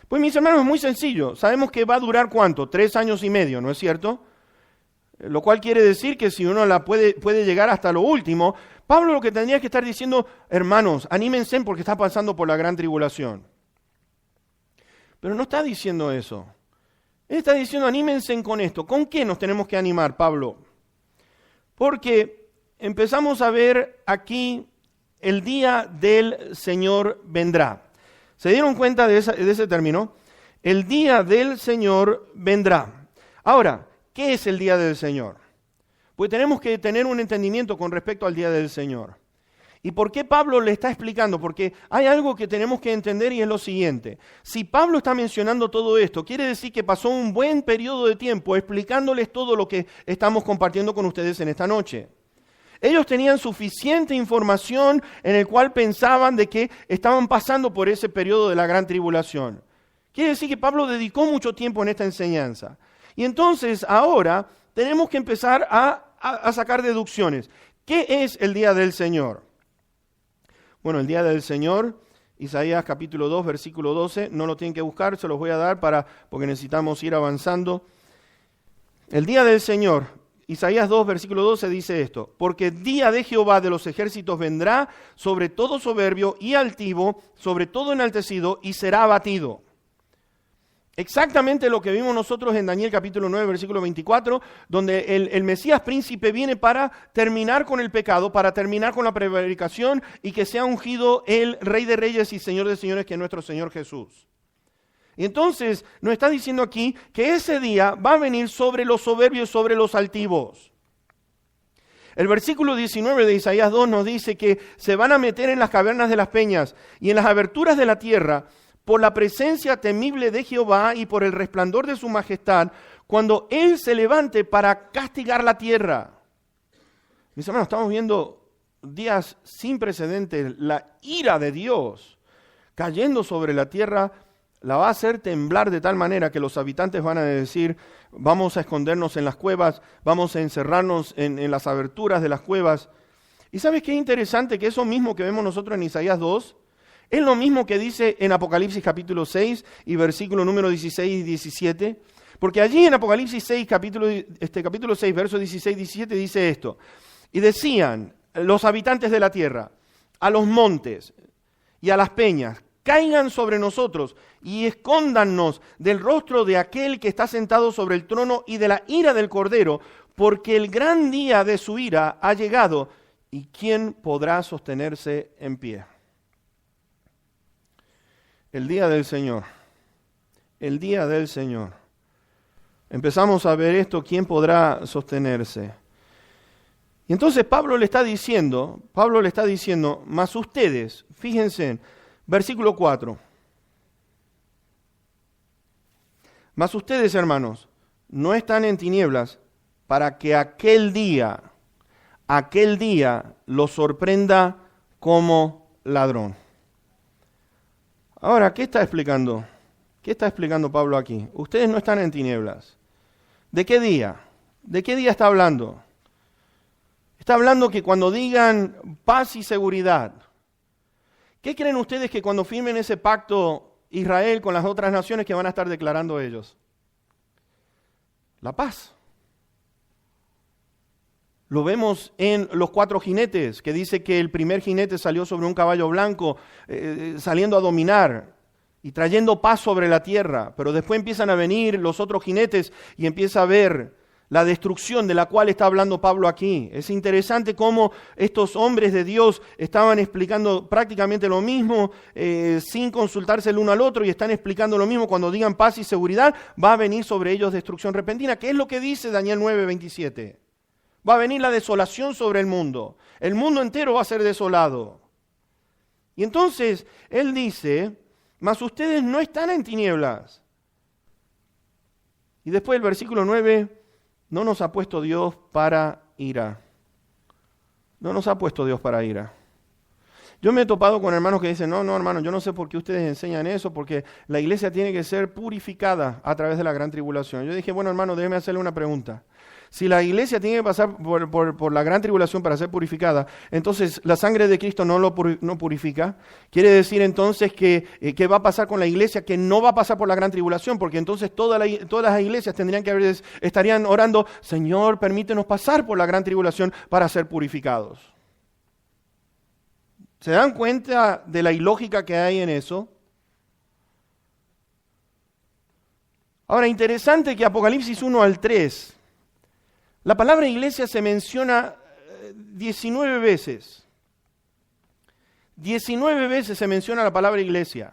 pues mis hermanos, es muy sencillo. Sabemos que va a durar ¿cuánto? 3 años y medio, ¿no es cierto? Lo cual quiere decir que si uno la puede llegar hasta lo último, Pablo lo que tendría que estar diciendo, hermanos, anímense porque está pasando por la gran tribulación. Pero no está diciendo eso. Él está diciendo, anímense con esto. ¿Con qué nos tenemos que animar, Pablo? Porque empezamos a ver aquí el día del Señor vendrá. ¿Se dieron cuenta de ese término? El día del Señor vendrá. Ahora, ¿qué es el día del Señor? Pues tenemos que tener un entendimiento con respecto al día del Señor. ¿Y por qué Pablo le está explicando? Porque hay algo que tenemos que entender y es lo siguiente. Si Pablo está mencionando todo esto, quiere decir que pasó un buen periodo de tiempo explicándoles todo lo que estamos compartiendo con ustedes en esta noche. Ellos tenían suficiente información en el cual pensaban de que estaban pasando por ese periodo de la gran tribulación. Quiere decir que Pablo dedicó mucho tiempo en esta enseñanza. Y entonces ahora tenemos que empezar a sacar deducciones. ¿Qué es el día del Señor? Bueno, el día del Señor, Isaías capítulo 2, versículo 12, no lo tienen que buscar, se los voy a dar porque necesitamos ir avanzando. El día del Señor, Isaías 2, versículo 12 dice esto: porque el día de Jehová de los ejércitos vendrá sobre todo soberbio y altivo, sobre todo enaltecido, y será abatido. Exactamente lo que vimos nosotros en Daniel capítulo 9, versículo 24, donde el Mesías príncipe viene para terminar con el pecado, para terminar con la prevaricación y que sea ungido el Rey de Reyes y Señor de Señores, que es nuestro Señor Jesús. Y entonces nos está diciendo aquí que ese día va a venir sobre los soberbios y sobre los altivos. El versículo 19 de Isaías 2 nos dice que se van a meter en las cavernas de las peñas y en las aberturas de la tierra, por la presencia temible de Jehová y por el resplandor de su majestad, cuando Él se levante para castigar la tierra. Mis hermanos, estamos viendo días sin precedentes. La ira de Dios cayendo sobre la tierra la va a hacer temblar de tal manera que los habitantes van a decir, vamos a escondernos en las cuevas, vamos a encerrarnos en las aberturas de las cuevas. ¿Y sabes qué interesante? Que eso mismo que vemos nosotros en Isaías 2, es lo mismo que dice en Apocalipsis capítulo 6 y versículo número 16 y 17. Porque allí en Apocalipsis 6, capítulo 6, versos 16 y 17 dice esto. Y decían los habitantes de la tierra, a los montes y a las peñas, caigan sobre nosotros y escóndannos del rostro de aquel que está sentado sobre el trono y de la ira del Cordero, porque el gran día de su ira ha llegado, y ¿quién podrá sostenerse en pie? El día del Señor, el día del Señor. Empezamos a ver esto, ¿quién podrá sostenerse? Y entonces Pablo le está diciendo, mas ustedes, fíjense, versículo 4. Mas ustedes, hermanos, no están en tinieblas para que aquel día los sorprenda como ladrón. Ahora, ¿qué está explicando? ¿Qué está explicando Pablo aquí? Ustedes no están en tinieblas. ¿De qué día? ¿De qué día está hablando? Está hablando que cuando digan paz y seguridad, ¿qué creen ustedes que cuando firmen ese pacto Israel con las otras naciones que van a estar declarando ellos? la paz. Lo vemos en los 4 jinetes, que dice que el primer jinete salió sobre un caballo blanco, saliendo a dominar y trayendo paz sobre la tierra. Pero después empiezan a venir los otros jinetes y empieza a ver la destrucción de la cual está hablando Pablo aquí. Es interesante cómo estos hombres de Dios estaban explicando prácticamente lo mismo sin consultarse el uno al otro, y están explicando lo mismo. Cuando digan paz y seguridad, va a venir sobre ellos destrucción repentina, que es lo que dice Daniel 9:27. Va a venir la desolación sobre el mundo. El mundo entero va a ser desolado. Y entonces él dice, mas ustedes no están en tinieblas. Y después el versículo 9, no nos ha puesto Dios para ira. No nos ha puesto Dios para ira. Yo me he topado con hermanos que dicen, no, hermano, yo no sé por qué ustedes enseñan eso, porque la iglesia tiene que ser purificada a través de la gran tribulación. Yo dije, bueno, hermano, déjeme hacerle una pregunta. Si la iglesia tiene que pasar por la gran tribulación para ser purificada, entonces la sangre de Cristo no purifica. Quiere decir entonces que ¿qué va a pasar con la iglesia que no va a pasar por la gran tribulación? Porque entonces todas las iglesias estarían orando, Señor, permítenos pasar por la gran tribulación para ser purificados. ¿Se dan cuenta de la ilógica que hay en eso? Ahora, interesante que Apocalipsis 1 al 3, la palabra iglesia se menciona 19 veces. 19 veces se menciona la palabra iglesia.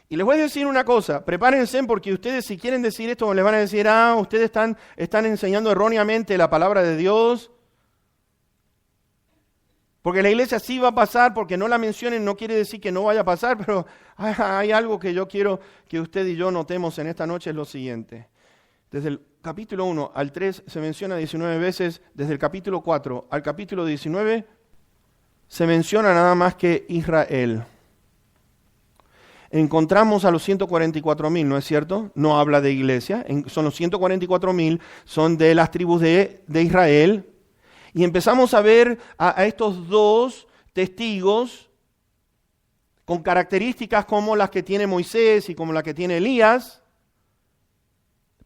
Y les voy a decir una cosa, prepárense, porque ustedes, si quieren decir esto, les van a decir, ustedes están enseñando erróneamente la palabra de Dios. Porque la iglesia sí va a pasar, porque no la mencionen no quiere decir que no vaya a pasar, pero hay algo que yo quiero que usted y yo notemos en esta noche, es lo siguiente. Desde el capítulo 1 al 3 se menciona 19 veces, desde el capítulo 4 al capítulo 19 se menciona nada más que Israel. Encontramos a los 144,000, ¿no es cierto? No habla de iglesia, son los 144,000, son de las tribus de Israel. Y empezamos a ver a estos dos testigos con características como las que tiene Moisés y como las que tiene Elías,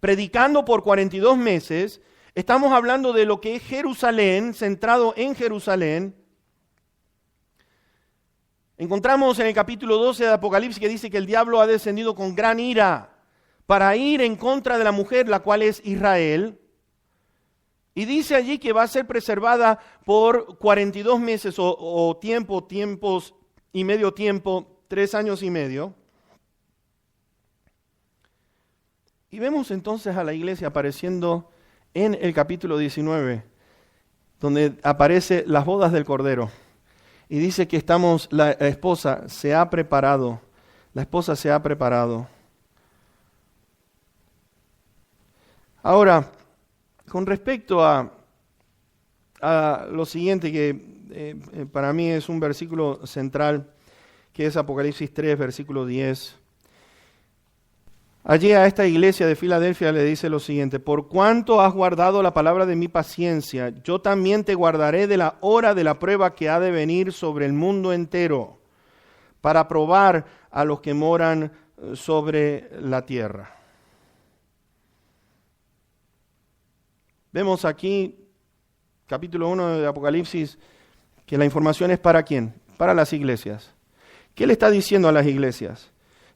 predicando por 42 meses. Estamos hablando de lo que es Jerusalén, centrado en Jerusalén. Encontramos en el capítulo 12 de Apocalipsis que dice que el diablo ha descendido con gran ira para ir en contra de la mujer, la cual es Israel. Y dice allí que va a ser preservada por 42 meses o tiempos y medio tiempo, 3 años y medio. Y vemos entonces a la iglesia apareciendo en el capítulo 19, donde aparece las bodas del Cordero. Y dice que la esposa se ha preparado. La esposa se ha preparado. Ahora, con respecto a lo siguiente, que para mí es un versículo central, que es Apocalipsis 3, versículo 10. Allí a esta iglesia de Filadelfia le dice lo siguiente: por cuanto has guardado la palabra de mi paciencia, yo también te guardaré de la hora de la prueba que ha de venir sobre el mundo entero, para probar a los que moran sobre la tierra. Vemos aquí, capítulo 1 de Apocalipsis, que la información es ¿para quién? Para las iglesias. ¿Qué le está diciendo a las iglesias?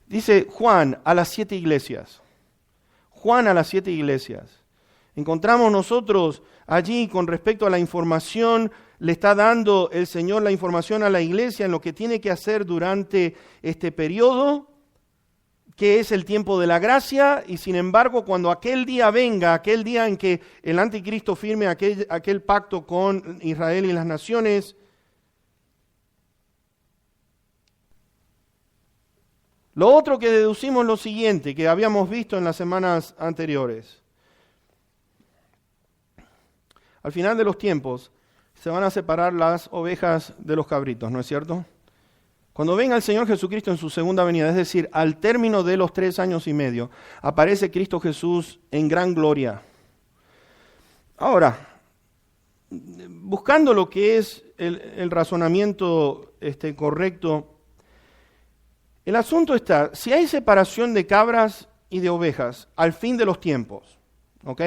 Dice Juan a las 7 iglesias. Juan a las 7 iglesias. Encontramos nosotros allí con respecto a la información, le está dando el Señor la información a la iglesia en lo que tiene que hacer durante este periodo, que es el tiempo de la gracia, y sin embargo cuando aquel día venga, aquel día en que el anticristo firme aquel pacto con Israel y las naciones, lo otro que deducimos es lo siguiente, que habíamos visto en las semanas anteriores. Al final de los tiempos se van a separar las ovejas de los cabritos, ¿no es cierto? Cuando venga el Señor Jesucristo en su segunda venida, es decir, al término de los 3 años y medio, aparece Cristo Jesús en gran gloria. Ahora, buscando lo que es el razonamiento correcto, el asunto está, si hay separación de cabras y de ovejas al fin de los tiempos, ¿Ok?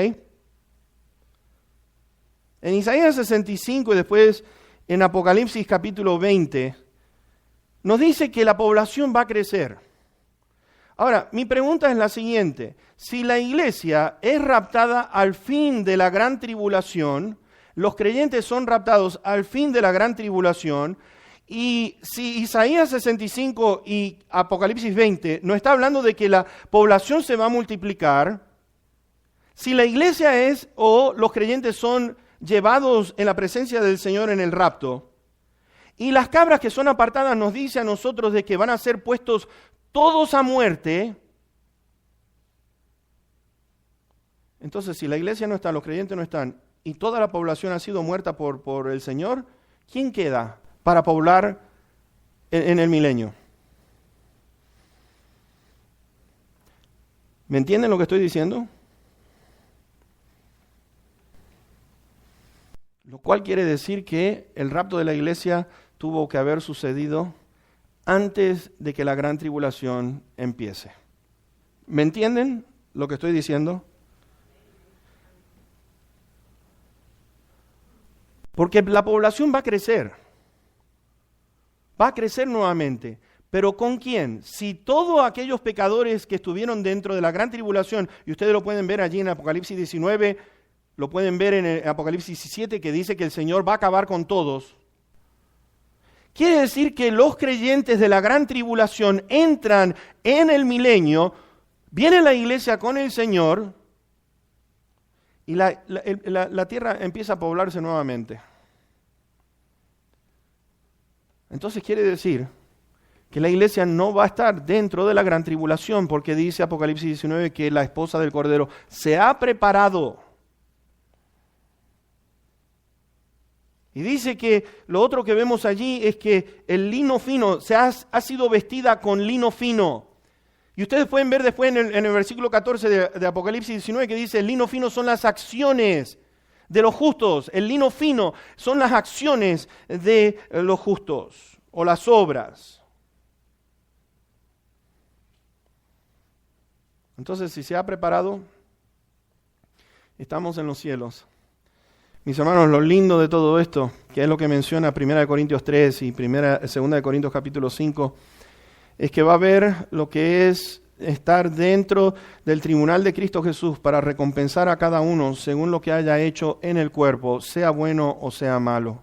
En Isaías 65 y después en Apocalipsis capítulo 20, nos dice que la población va a crecer. Ahora, mi pregunta es la siguiente. Si la iglesia es raptada al fin de la gran tribulación, los creyentes son raptados al fin de la gran tribulación, y si Isaías 65 y Apocalipsis 20 no está hablando de que la población se va a multiplicar, si la iglesia es o los creyentes son llevados en la presencia del Señor en el rapto, y las cabras que son apartadas nos dice a nosotros de que van a ser puestos todos a muerte, entonces si la iglesia no está, los creyentes no están, y toda la población ha sido muerta por el Señor, ¿quién queda para poblar en el milenio? ¿Me entienden lo que estoy diciendo? Lo cual quiere decir que el rapto de la iglesia tuvo que haber sucedido antes de que la gran tribulación empiece. ¿Me entienden lo que estoy diciendo? Porque la población va a crecer. Va a crecer nuevamente. ¿Pero con quién? Si todos aquellos pecadores que estuvieron dentro de la gran tribulación, y ustedes lo pueden ver allí en Apocalipsis 19, lo pueden ver en Apocalipsis 17, que dice que el Señor va a acabar con todos. Quiere decir que los creyentes de la gran tribulación entran en el milenio, viene la iglesia con el Señor, y la tierra empieza a poblarse nuevamente. Entonces quiere decir que la iglesia no va a estar dentro de la gran tribulación, porque dice Apocalipsis 19 que la esposa del Cordero se ha preparado. Y dice que lo otro que vemos allí es que el lino fino ha sido vestida con lino fino. Y ustedes pueden ver después en el versículo 14 de Apocalipsis 19 que dice: el lino fino son las acciones de los justos. El lino fino son las acciones de los justos o las obras. Entonces, si se ha preparado, estamos en los cielos. Mis hermanos, lo lindo de todo esto, que es lo que menciona 1 Corintios 3 y 2 Corintios capítulo 5, es que va a haber lo que es estar dentro del tribunal de Cristo Jesús para recompensar a cada uno según lo que haya hecho en el cuerpo, sea bueno o sea malo.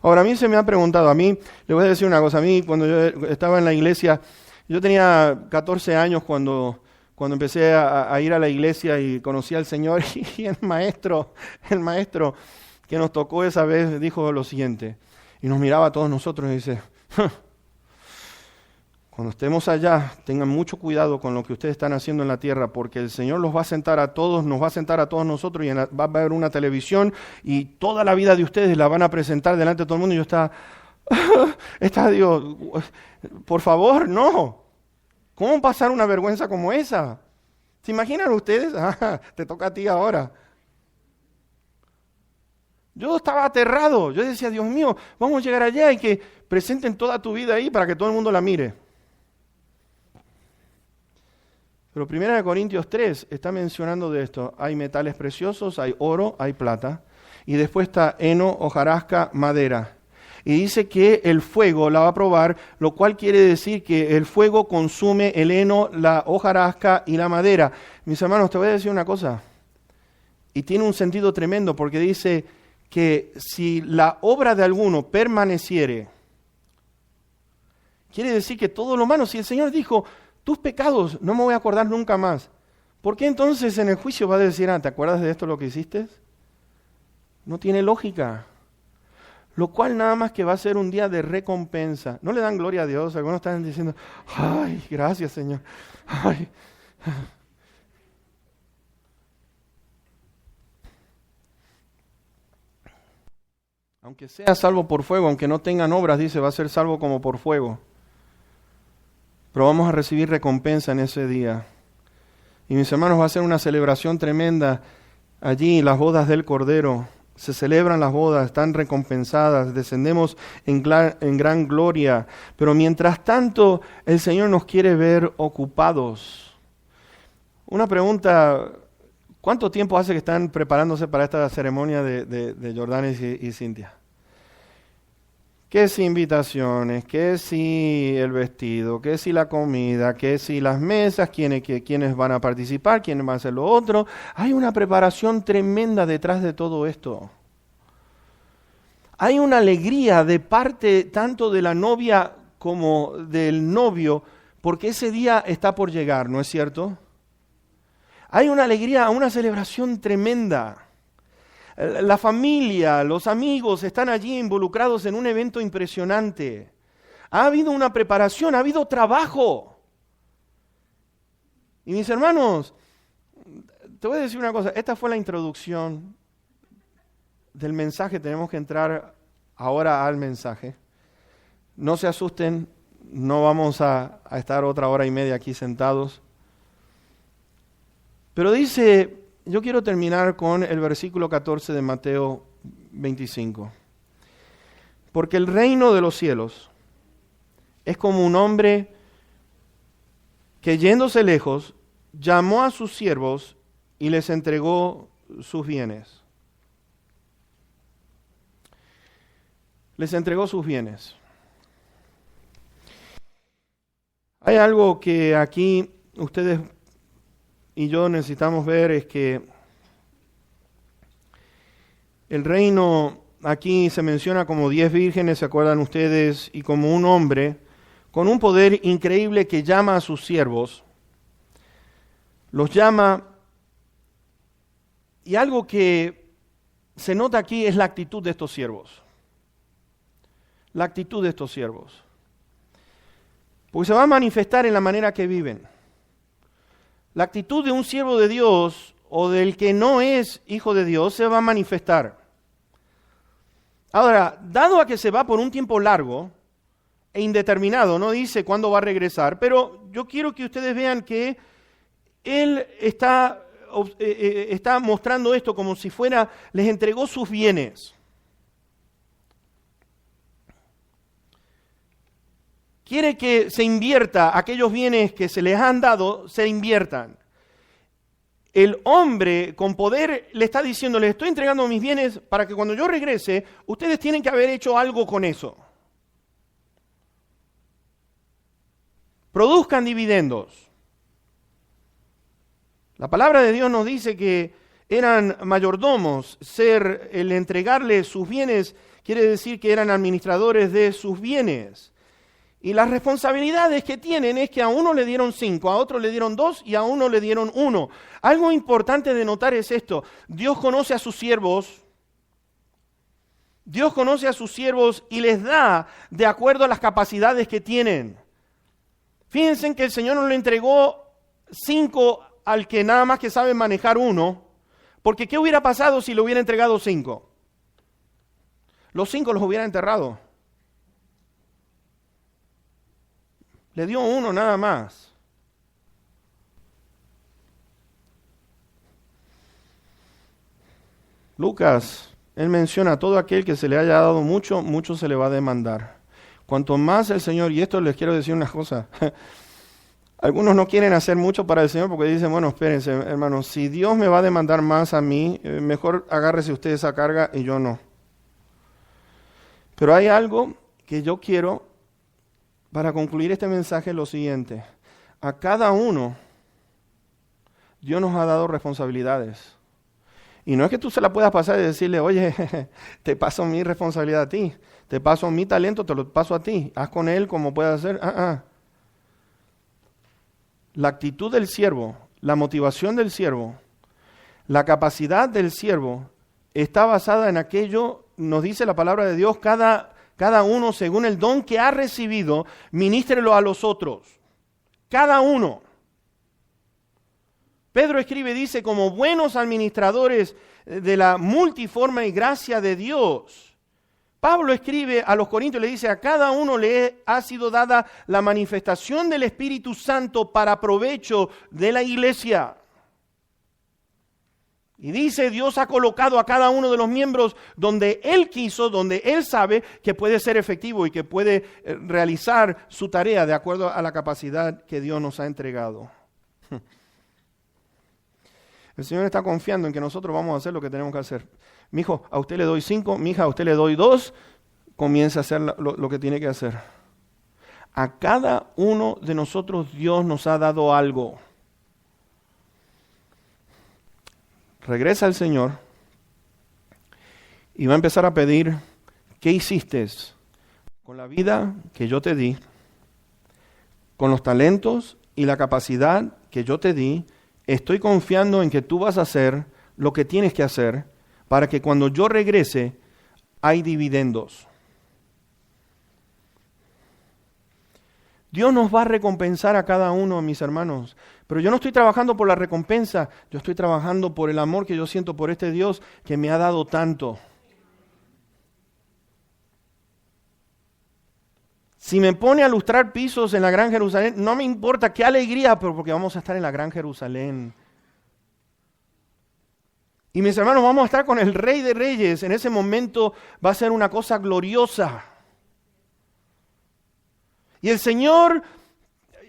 Ahora, a mí se me ha preguntado, a mí, le voy a decir una cosa, a mí cuando yo estaba en la iglesia, yo tenía 14 años cuando empecé a ir a la iglesia y conocí al Señor, y el maestro que nos tocó esa vez dijo lo siguiente, y nos miraba a todos nosotros y dice: cuando estemos allá, tengan mucho cuidado con lo que ustedes están haciendo en la tierra, porque el Señor los va a sentar a todos, nos va a sentar a todos nosotros, y va a haber una televisión, y toda la vida de ustedes la van a presentar delante de todo el mundo. Y yo estaba, digo, por favor, no. ¿Cómo pasar una vergüenza como esa? ¿Se imaginan ustedes? Te toca a ti ahora. Yo estaba aterrado. Yo decía: Dios mío, vamos a llegar allá y que presenten toda tu vida ahí para que todo el mundo la mire. Pero 1 Corintios 3 está mencionando de esto. Hay metales preciosos, hay oro, hay plata. Y después está heno, hojarasca, madera. Y dice que el fuego la va a probar, lo cual quiere decir que el fuego consume el heno, la hojarasca y la madera. Mis hermanos, te voy a decir una cosa, y tiene un sentido tremendo, porque dice que si la obra de alguno permaneciere, quiere decir que todo lo malo, si el Señor dijo: tus pecados no me voy a acordar nunca más, ¿por qué entonces en el juicio va a decir: ¿te acuerdas de esto lo que hiciste? No tiene lógica. Lo cual nada más que va a ser un día de recompensa. ¿No le dan gloria a Dios? Algunos están diciendo: ay, gracias, Señor. Ay. Aunque sea salvo por fuego, aunque no tengan obras, dice, va a ser salvo como por fuego. Pero vamos a recibir recompensa en ese día. Y mis hermanos, va a ser una celebración tremenda allí, las bodas del Cordero. Se celebran las bodas, están recompensadas, descendemos en gran gloria. Pero mientras tanto, el Señor nos quiere ver ocupados. Una pregunta: ¿Cuánto tiempo hace que están preparándose para esta ceremonia de Jordanes y Cintia? ¿Qué si invitaciones? ¿Qué si el vestido? ¿Qué si la comida? ¿Qué si las mesas? ¿Quiénes van a participar? ¿Quiénes van a hacer lo otro? Hay una preparación tremenda detrás de todo esto. Hay una alegría de parte tanto de la novia como del novio, porque ese día está por llegar, ¿no es cierto? Hay una alegría, una celebración tremenda. La familia, los amigos están allí involucrados en un evento impresionante. Ha habido una preparación, ha habido trabajo. Y mis hermanos, te voy a decir una cosa, esta fue la introducción del mensaje, tenemos que entrar ahora al mensaje. No se asusten, no vamos a estar otra hora y media aquí sentados. Pero dice, yo quiero terminar con el versículo 14 de Mateo 25. Porque el reino de los cielos es como un hombre que yéndose lejos, llamó a sus siervos y les entregó sus bienes. Les entregó sus bienes. Hay algo que aquí ustedes y yo necesitamos ver, es que el reino aquí se menciona como 10 vírgenes, ¿se acuerdan ustedes? Y como un hombre con un poder increíble que llama a sus siervos, los llama, y algo que se nota aquí es la actitud de estos siervos. La actitud de estos siervos. Porque se va a manifestar en la manera que viven. La actitud de un siervo de Dios o del que no es hijo de Dios se va a manifestar. Ahora, dado a que se va por un tiempo largo e indeterminado, no dice cuándo va a regresar, pero yo quiero que ustedes vean que él está mostrando esto como si fuera, les entregó sus bienes. Quiere que se invierta, aquellos bienes que se les han dado, se inviertan. El hombre con poder le está diciendo, les estoy entregando mis bienes para que cuando yo regrese, ustedes tienen que haber hecho algo con eso. Produzcan dividendos. La palabra de Dios nos dice que eran mayordomos. El entregarle sus bienes quiere decir que eran administradores de sus bienes. Y las responsabilidades que tienen es que a uno le dieron 5, a otro le dieron 2 y a uno le dieron 1. Algo importante de notar es esto. Dios conoce a sus siervos. Dios conoce a sus siervos y les da de acuerdo a las capacidades que tienen. Fíjense que el Señor no le entregó 5 al que nada más que sabe manejar 1. Porque ¿qué hubiera pasado si le hubiera entregado 5? Los 5 los hubiera enterrado. Le dio 1 nada más. Lucas, él menciona a todo aquel que se le haya dado mucho, mucho se le va a demandar. Cuanto más el Señor, y esto les quiero decir una cosa, algunos no quieren hacer mucho para el Señor porque dicen, bueno, espérense, hermanos, si Dios me va a demandar más a mí, mejor agárrese usted esa carga y yo no. Pero hay algo que yo quiero para concluir este mensaje, lo siguiente. A cada uno, Dios nos ha dado responsabilidades. Y no es que tú se la puedas pasar y decirle, oye, te paso mi responsabilidad a ti. Te paso mi talento, te lo paso a ti. Haz con él como puedas hacer. La actitud del siervo, la motivación del siervo, la capacidad del siervo está basada en aquello, nos dice la palabra de Dios, cada uno según el don que ha recibido, ministrelo a los otros. Cada uno. Pedro escribe, dice, como buenos administradores de la multiforme gracia de Dios. Pablo escribe a los Corintios, le dice, a cada uno le ha sido dada la manifestación del Espíritu Santo para provecho de la iglesia. Y dice, Dios ha colocado a cada uno de los miembros donde Él quiso, donde Él sabe que puede ser efectivo y que puede realizar su tarea de acuerdo a la capacidad que Dios nos ha entregado. El Señor está confiando en que nosotros vamos a hacer lo que tenemos que hacer. Mi hijo, a usted le doy 5, mi hija, a usted le doy 2, comience a hacer lo que tiene que hacer. A cada uno de nosotros Dios nos ha dado algo. Regresa al Señor y va a empezar a pedir, ¿qué hiciste con la vida que yo te di, con los talentos y la capacidad que yo te di? Estoy confiando en que tú vas a hacer lo que tienes que hacer para que cuando yo regrese hay dividendos. Dios nos va a recompensar a cada uno, mis hermanos. Pero yo no estoy trabajando por la recompensa, yo estoy trabajando por el amor que yo siento por este Dios que me ha dado tanto. Si me pone a lustrar pisos en la Gran Jerusalén, no me importa, qué alegría, pero porque vamos a estar en la Gran Jerusalén. Y mis hermanos, vamos a estar con el Rey de Reyes. En ese momento va a ser una cosa gloriosa. Y el Señor,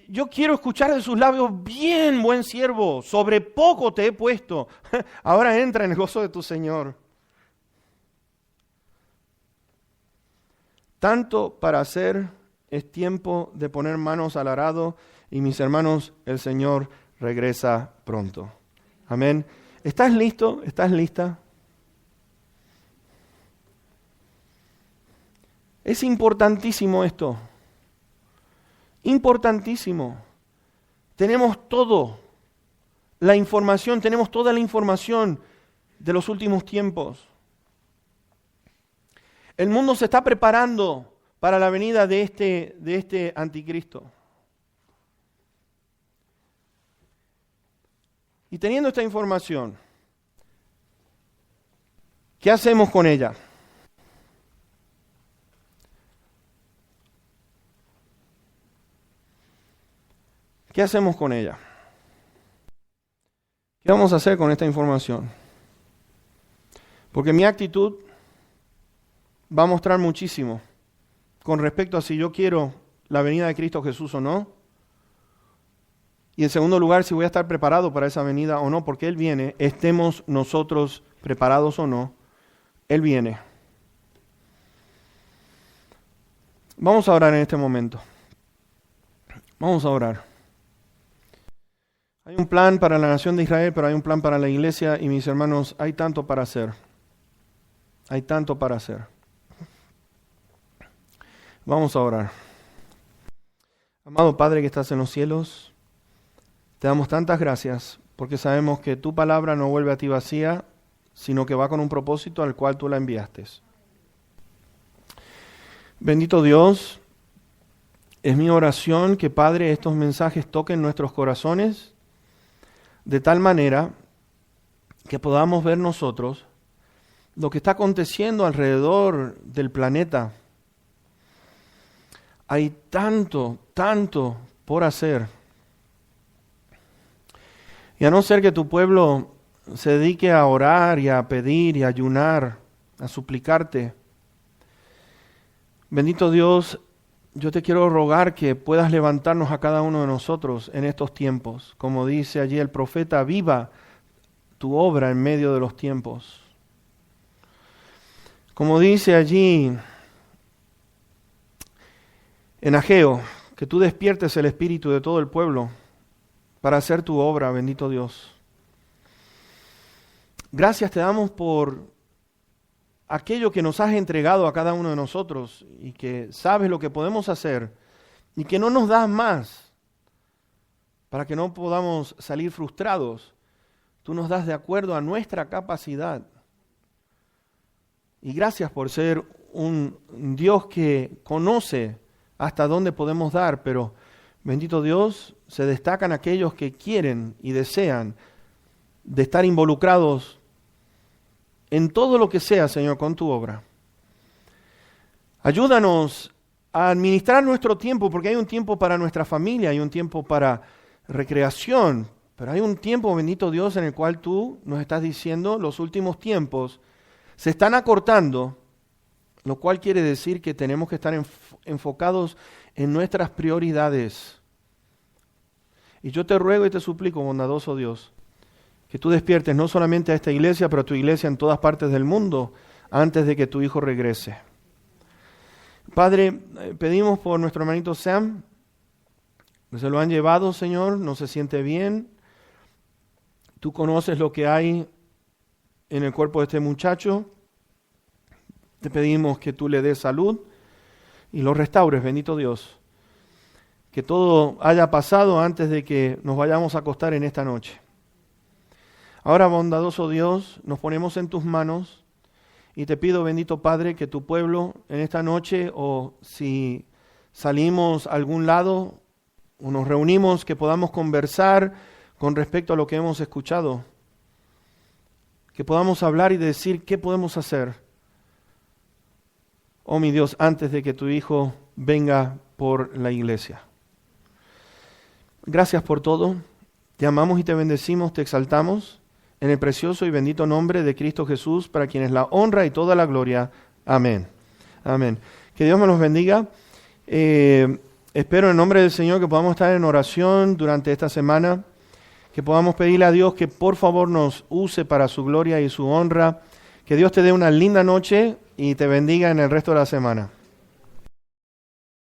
yo quiero escuchar de sus labios, bien, buen siervo, sobre poco te he puesto. Ahora entra en el gozo de tu Señor. Tanto para hacer es tiempo de poner manos al arado y mis hermanos, el Señor regresa pronto. Amén. ¿Estás listo? ¿Estás lista? Es importantísimo esto. Importantísimo. Tenemos todo. La información, tenemos toda la información de los últimos tiempos. El mundo se está preparando para la venida de este anticristo. Y teniendo esta información, ¿qué hacemos con ella? ¿Qué hacemos con ella? ¿Qué vamos a hacer con esta información? Porque mi actitud va a mostrar muchísimo con respecto a si yo quiero la venida de Cristo Jesús o no. Y en segundo lugar, si voy a estar preparado para esa venida o no, porque Él viene, estemos nosotros preparados o no, Él viene. Vamos a orar en este momento. Vamos a orar. Hay un plan para la nación de Israel, pero hay un plan para la iglesia y mis hermanos, hay tanto para hacer. Hay tanto para hacer. Vamos a orar. Amado Padre que estás en los cielos, te damos tantas gracias porque sabemos que tu palabra no vuelve a ti vacía, sino que va con un propósito al cual tú la enviaste. Bendito Dios, es mi oración que, Padre, estos mensajes toquen nuestros corazones de tal manera que podamos ver nosotros lo que está aconteciendo alrededor del planeta. Hay tanto por hacer. Y a no ser que tu pueblo se dedique a orar y a pedir y a ayunar, a suplicarte, bendito Dios, yo te quiero rogar que puedas levantarnos a cada uno de nosotros en estos tiempos. Como dice allí el profeta, viva tu obra en medio de los tiempos. Como dice allí en Ageo, que tú despiertes el espíritu de todo el pueblo para hacer tu obra, bendito Dios. Gracias te damos por aquello que nos has entregado a cada uno de nosotros y que sabes lo que podemos hacer y que no nos das más para que no podamos salir frustrados. Tú nos das de acuerdo a nuestra capacidad. Y gracias por ser un Dios que conoce hasta dónde podemos dar, pero bendito Dios, se destacan aquellos que quieren y desean de estar involucrados en todo lo que sea, Señor, con tu obra. Ayúdanos a administrar nuestro tiempo, porque hay un tiempo para nuestra familia, hay un tiempo para recreación, pero hay un tiempo, bendito Dios, en el cual tú nos estás diciendo los últimos tiempos se están acortando, lo cual quiere decir que tenemos que estar enfocados en nuestras prioridades. Y yo te ruego y te suplico, bondadoso Dios, que tú despiertes no solamente a esta iglesia, pero a tu iglesia en todas partes del mundo antes de que tu Hijo regrese. Padre, pedimos por nuestro hermanito Sam, que se lo han llevado, Señor, no se siente bien. Tú conoces lo que hay en el cuerpo de este muchacho. Te pedimos que tú le des salud y lo restaures, bendito Dios. Que todo haya pasado antes de que nos vayamos a acostar en esta noche. Ahora, bondadoso Dios, nos ponemos en tus manos y te pido, bendito Padre, que tu pueblo en esta noche, o si salimos a algún lado o nos reunimos, que podamos conversar con respecto a lo que hemos escuchado. Que podamos hablar y decir qué podemos hacer. Oh mi Dios, antes de que tu Hijo venga por la iglesia. Gracias por todo. Te amamos y te bendecimos, te exaltamos. En el precioso y bendito nombre de Cristo Jesús, para quien es la honra y toda la gloria. Amén. Amén. Que Dios me los bendiga. Espero en nombre del Señor que podamos estar en oración durante esta semana, que podamos pedirle a Dios que por favor nos use para su gloria y su honra. Que Dios te dé una linda noche y te bendiga en el resto de la semana.